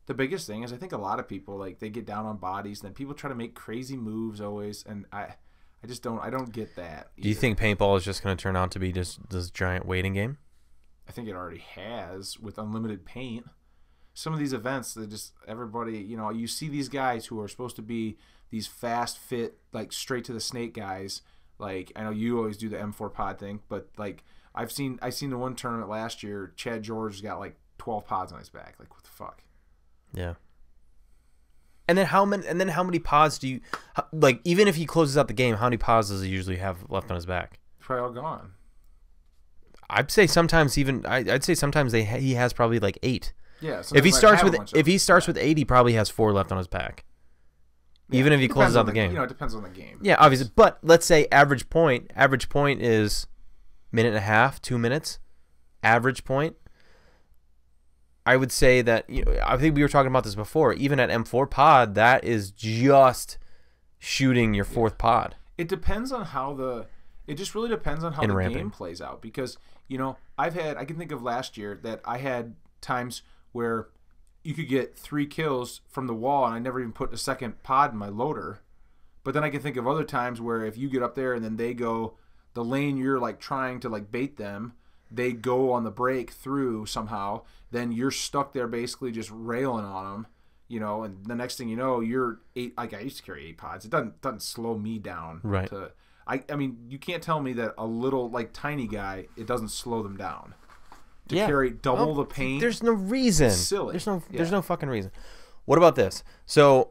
The biggest thing is I think a lot of people, like, they get down on bodies, and then people try to make crazy moves always, and I don't get that either. Do you think paintball is just going to turn out to be just this giant waiting game? I think it already has with unlimited paint. Some of these events, they just everybody, you see these guys who are supposed to be these fast, fit, like straight to the snake guys. Like I know you always do the M4 pod thing, but like I seen the one tournament last year, Chad George got like 12 pods on his back. Like what the fuck? Yeah. And then how many pods do you like? Even if he closes out the game, how many pods does he usually have left on his back? Probably all gone. I'd say sometimes he has probably like 8. Yeah. If he starts with 8, he probably has 4 left on his back. Yeah, even if he closes out the game. It depends on the game. Yeah, obviously. But let's say average point is minute and a half, 2 minutes. Average point. I would say that I think we were talking about this before. Even at M4 pod, that is just shooting your 4th pod. It depends on how it just really depends on how the game plays out because I can think of last year that I had times where you could get 3 kills from the wall and I never even put a second pod in my loader. But then I can think of other times where if you get up there and then they go the lane you're like trying to like bait them, they go on the break through somehow, then you're stuck there basically just railing on them, and the next thing you know, you're 8. Like I used to carry 8 pods. It doesn't slow me down. Right. I mean, you can't tell me that a little like tiny guy, it doesn't slow them down. To carry double the paint. There's no reason. It's silly. There's no fucking reason. What about this? So,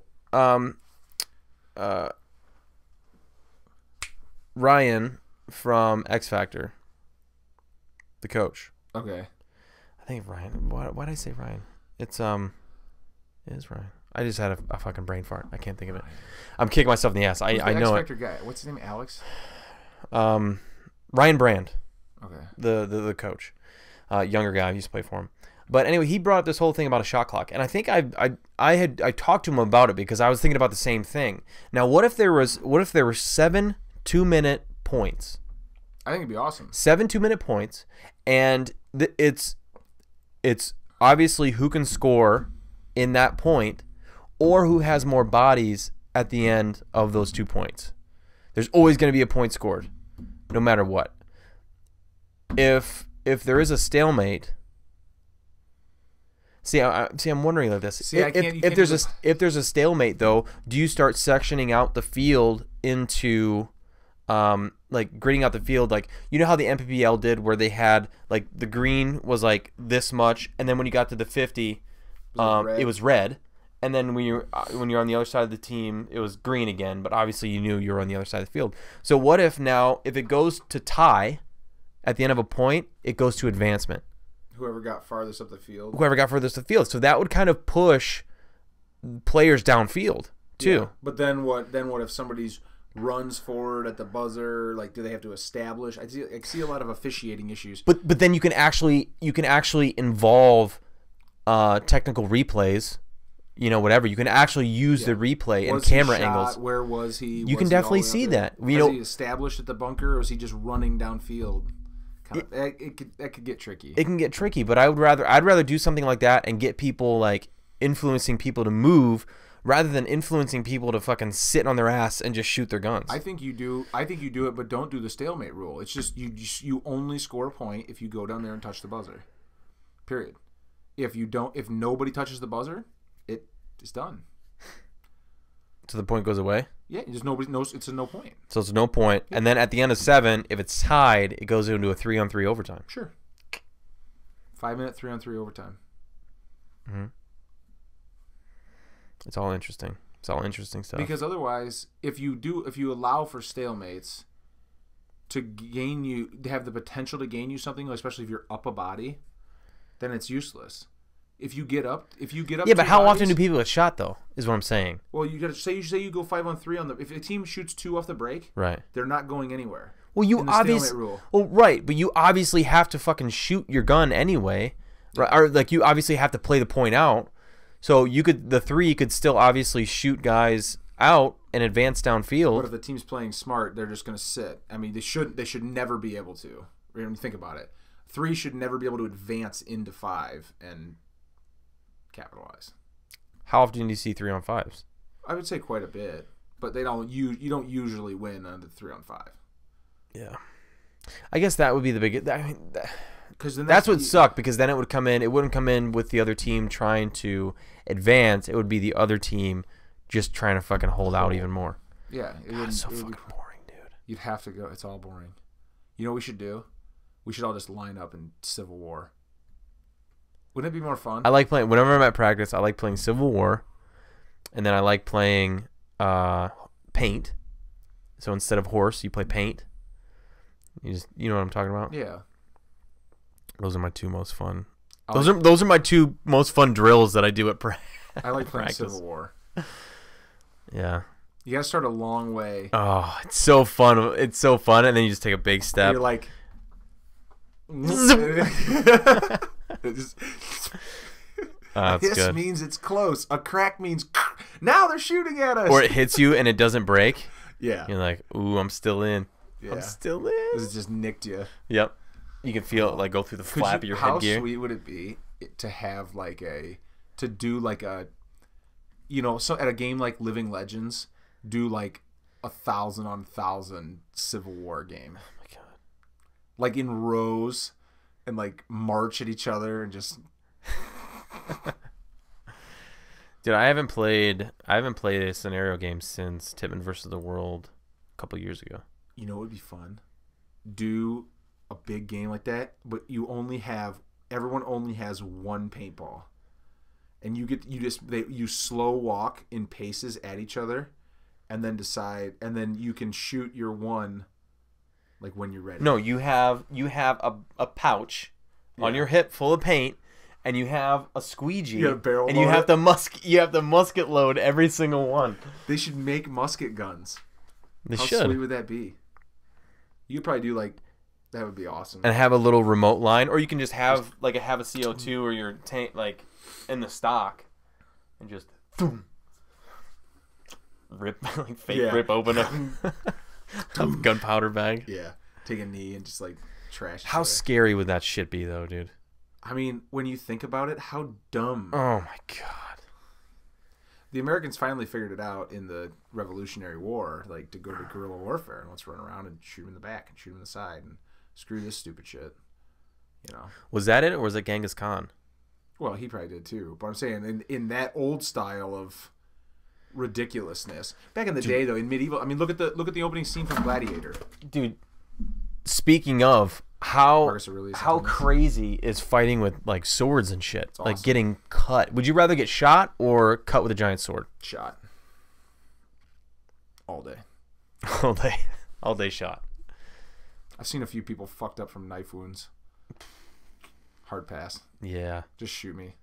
Ryan from X Factor, the coach. Okay. I think Ryan. Why did I say Ryan? It is Ryan. I just had a fucking brain fart. I can't think of it. I'm kicking myself in the ass. I know X Factor guy. What's his name? Alex. Ryan Brand. Okay. The coach, younger guy. I used to play for him. But anyway, he brought up this whole thing about a shot clock, and I think I talked to him about it because I was thinking about the same thing. Now, what if there were 7 2-minute points? I think it'd be awesome. 7 2-minute points, and it's obviously who can score in that point, or who has more bodies at the end of those 2 points. There's always going to be a point scored, no matter what. If there is a stalemate, I'm wondering like this. If there's a stalemate though, do you start sectioning out the field into like gridding out the field, like you know how the MPBL did, where they had like the green was like this much, and then when you got to the 50, it was red, and then when you're on the other side of the team, it was green again. But obviously you knew you were on the other side of the field. So what if now, if it goes to tie at the end of a point, it goes to advancement? Whoever got farthest up the field. So that would kind of push players downfield too. Yeah. But then what? Then what if somebody's runs forward at the buzzer? Like, do they have to establish? I see a lot of officiating issues. But then you can actually involve technical replays. You know, whatever. You can actually use the replay and camera angles. Where was he? You can definitely see that. Was he established at the bunker, or was he just running downfield? That could get tricky. It can get tricky, but I'd rather do something like that and get people, like, influencing people to move rather than influencing people to fucking sit on their ass and just shoot their guns. I think you do it, but don't do the stalemate rule. It's just you only score a point if you go down there and touch the buzzer. Period. If nobody touches the buzzer, it's done. So the point goes away? Yeah, just nobody knows. It's a no point. So it's no point. Yeah. And then at the end of 7, if it's tied, it goes into a 3-on-3 overtime. Sure. 5-minute 3-on-3 overtime. Mm-hmm. It's all interesting. It's all interesting stuff. Because otherwise, if you allow for stalemates to have the potential to gain you something, especially if you're up a body, then it's useless. If you get up, yeah, but how often do people get shot though? Is what I'm saying. Well, you got to say you go 5-on-3 if a team shoots 2 off the break, right? They're not going anywhere. Well, you obviously, right, but you obviously have to fucking shoot your gun anyway, right? Or like you obviously have to play the point out. So the 3 could still obviously shoot guys out and advance downfield. But if the team's playing smart, they're just going to sit. I mean, they should never be able to. When you think about it, 3 should never be able to advance into 5 and capitalize. How often do you see 3-on-5s? I would say quite a bit, but you don't usually win on the 3-on-5. Yeah, I guess that would be the biggest. I mean, because that's what sucked. Because then it would come in. It wouldn't come in with the other team trying to advance. It would be the other team just trying to fucking hold out even more. Yeah, it's so fucking boring, dude. You'd have to go. It's all boring. You know what we should do? We should all just line up in Civil War. Wouldn't it be more fun? I like playing, whenever I'm at practice, I like playing Civil War, and then I like playing Paint. So instead of horse, you play Paint. You know what I'm talking about? Yeah. Those are my 2 most fun. Those are my 2 most fun drills that I do at practice. I like playing Civil War. Yeah. You gotta start a long way. Oh, it's so fun. It's so fun, and then you just take a big step. And you're like... That's this good. Means it's close. A crack means now they're shooting at us. Or it hits you and it doesn't break. Yeah. You're like, ooh, I'm still in. Yeah. I'm still in. This just nicked you. Yep. You can feel it like go through the flap of your headgear. How sweet would it be to have so at a game like Living Legends, do like 1,000-on-1,000 Civil War game. Oh my god. Like in rows. And like march at each other and just. Dude, I haven't played a scenario game since Tipman vs. the World a couple years ago. You know what would be fun? Do a big game like that, but everyone only has 1 paintball, and you slow walk in paces at each other, and then decide, and then you can shoot your one. Like when you're ready. No, you have a pouch on your hip full of paint, and you have a squeegee. You have a barrel and you have the musket load every single one. They should make musket guns. How sweet would that be? You could probably do that would be awesome. And have a little remote line, or you can just have a CO2 or your tank like in the stock, and just rip rip open a gunpowder bag. Yeah. take a knee and just like trash. How scary would that shit be, though, dude? I mean, when you think about it, how dumb. Oh my god. The Americans finally figured it out in the Revolutionary War, like to go to guerrilla warfare and let's run around and shoot him in the back and shoot him in the side and screw this stupid shit. You know. Was that it, or was it Genghis Khan? Well, he probably did too. But I'm saying in that old style of ridiculousness. Back in the day, though, in medieval, I mean, look at the opening scene from Gladiator. Dude, speaking of how Aurelius crazy is fighting with like swords and shit, it's like awesome. getting cut. Would you rather get shot or cut with a giant sword? Shot. All day. All day shot. I've seen a few people fucked up from knife wounds. Hard pass. Yeah. Just shoot me.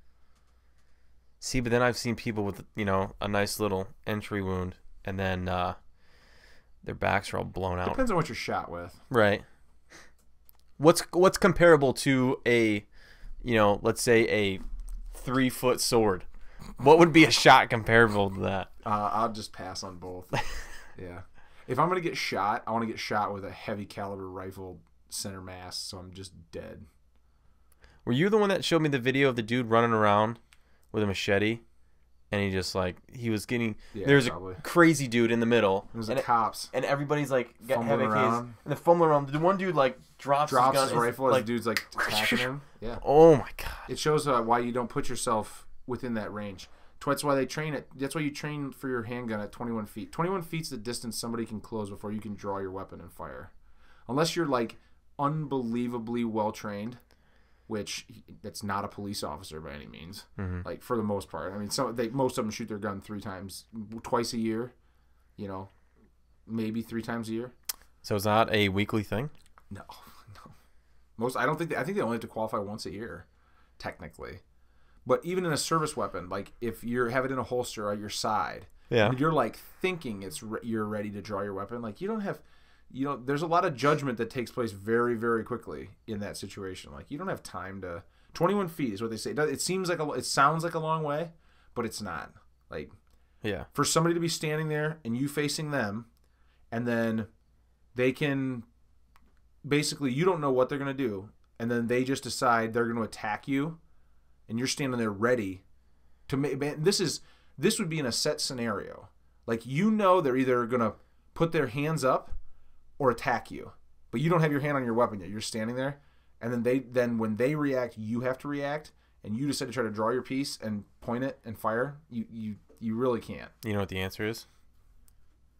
See, but then I've seen people with, you know, a nice little entry wound, and then their backs are all blown out. Depends on what you're shot with. Right. What's comparable to a, you know, let's say a 3-foot sword? What would be a shot comparable to that? I'll just pass on both. Yeah. If I'm gonna get shot, I want to get shot with a heavy caliber rifle center mass, so I'm just dead. Were you the one that showed me the video of the dude running around with a machete, and he just like there's probably a crazy dude in the middle. There's the cops, and everybody's like fumbling around, and they're fumbling around. The one dude like drops his rifle as the dude's like attacking him. Yeah. Oh my god. It shows why you don't put yourself within that range. That's why they train it. That's why you train for your handgun at 21 feet. 21 feet's the distance somebody can close before you can draw your weapon and fire. Unless you're like unbelievably well trained, which that's not a police officer by any means. Mm-hmm. Like for the most part. I mean, most of them shoot their gun twice a year. You know, maybe 3 times a year. So is that a weekly thing? No. I think they only have to qualify once a year, technically. But even in a service weapon, like if you have it in a holster at your side, and you're like thinking you're ready to draw your weapon, like there's a lot of judgment that takes place very, very quickly in that situation. Like you don't have time to. 21 feet is what they say. It sounds like a long way, but it's not. Like, yeah, for somebody to be standing there and you facing them, and then they can basically you don't know what they're gonna do, and then they just decide they're gonna attack you. And you're standing there ready to make. This would be in a set scenario. Like you know they're either gonna put their hands up or attack you, but you don't have your hand on your weapon yet. You're standing there, and then when they react, you have to react, and you decide to try to draw your piece and point it and fire. You really can't. You know what the answer is?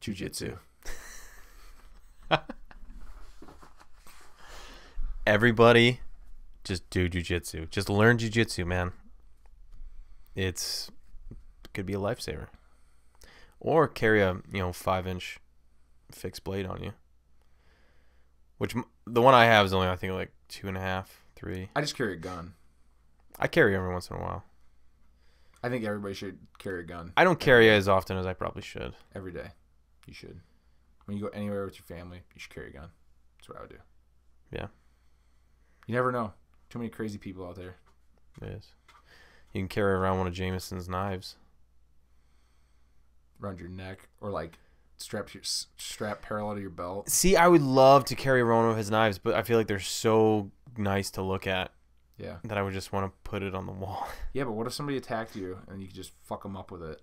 Jiu-jitsu. Everybody. Just do jiu-jitsu. Just learn jiu-jitsu, man. It could be a lifesaver. Or carry a 5-inch fixed blade on you. Which the one I have is only I think like 2.5, 3. I just carry a gun. I carry every once in a while. I think everybody should carry a gun. I don't carry as often as I probably should. Every day, you should. When you go anywhere with your family, you should carry a gun. That's what I would do. Yeah. You never know. Too many crazy people out there. It is. You can carry around one of Jameson's knives around your neck, or like strap parallel to your belt. See, I would love to carry around one of his knives, but I feel like they're so nice to look at. Yeah. That I would just want to put it on the wall. Yeah, but what if somebody attacked you and you could just fuck them up with it?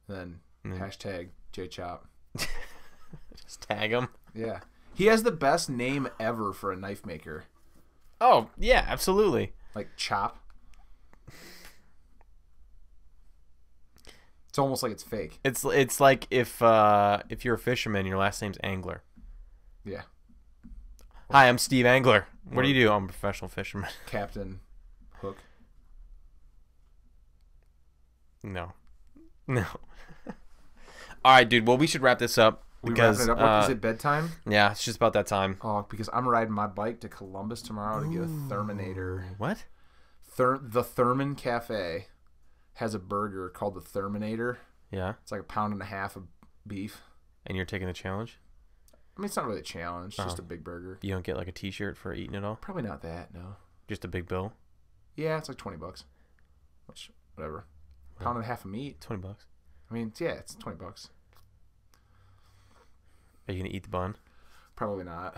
Then hashtag JChop. Just tag him. Yeah. He has the best name ever for a knife maker. Oh, yeah, absolutely. Like Chop. It's almost like it's fake. It's like if you're a fisherman, your last name's Angler. Yeah. Hi, I'm Steve Angler. What do you do? I'm a professional fisherman. Captain Hook. No. All right, dude. Well, we should wrap this up. Because, wrapping it up. Is it bedtime? Yeah, it's just about that time. Oh, because I'm riding my bike to Columbus tomorrow to get a Therminator. What? The Thurman Cafe has a burger called the Therminator. Yeah. It's like 1.5 pounds of beef. And you're taking the challenge? I mean, it's not really a challenge. It's just a big burger. You don't get like a T-shirt for eating it all? Probably not that, no. Just a big bill? Yeah, it's like $20. Which, whatever. 1.5 pounds of meat. $20. I mean, yeah, it's $20. Are you going to eat the bun? Probably not.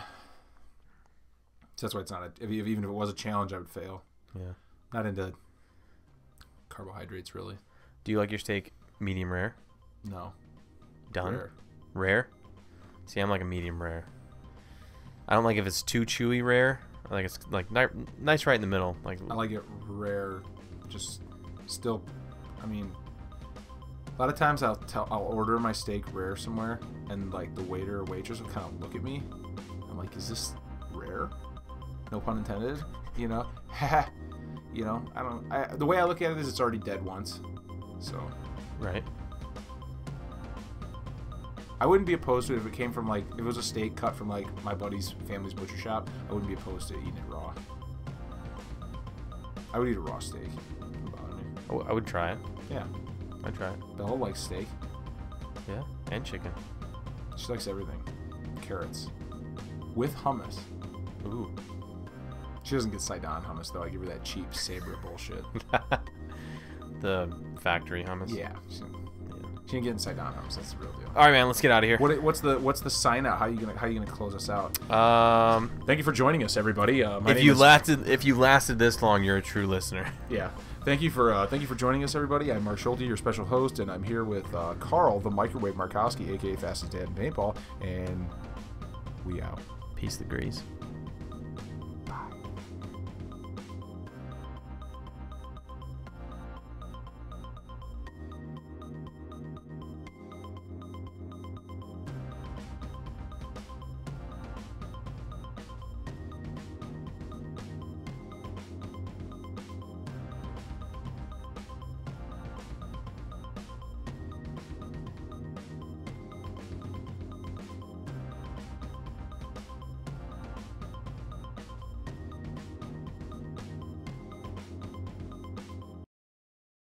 So that's why it's not even if it was a challenge, I would fail. Yeah. Not into carbohydrates, really. Do you like your steak medium rare? No. Done? Rare? See, I'm like a medium rare. I don't like if it's too chewy rare. I like it's like nice right in the middle. Like I like it rare. Just still, I mean, a lot of times I'll order my steak rare somewhere, and like the waiter or waitress will kind of look at me. I'm like, is this rare? No pun intended. You know, you know. The way I look at it is it's already dead once. So. Right. I wouldn't be opposed to it if it came from like if it was a steak cut from like my buddy's family's butcher shop. I wouldn't be opposed to eating it raw. I would eat a raw steak. It wouldn't bother me. Oh, I would try it. Yeah. I'd try it. Bella likes steak. Yeah, and chicken. She likes everything. Carrots. With hummus. Ooh. She doesn't get Saigon hummus though. I give her that cheap Sabre bullshit. The factory hummus. Yeah. She ain't getting Saigon hummus. That's the real deal. All right, man. Let's get out of here. What's the sign out? How you gonna close us out? Thank you for joining us, everybody. If you lasted this long, you're a true listener. Yeah. Thank you for joining us, everybody. I'm Marc Schulte, your special host, and I'm here with Carl, the Microwave Markowski, aka Fastest Dad in Paintball, and we out. Peace the grease.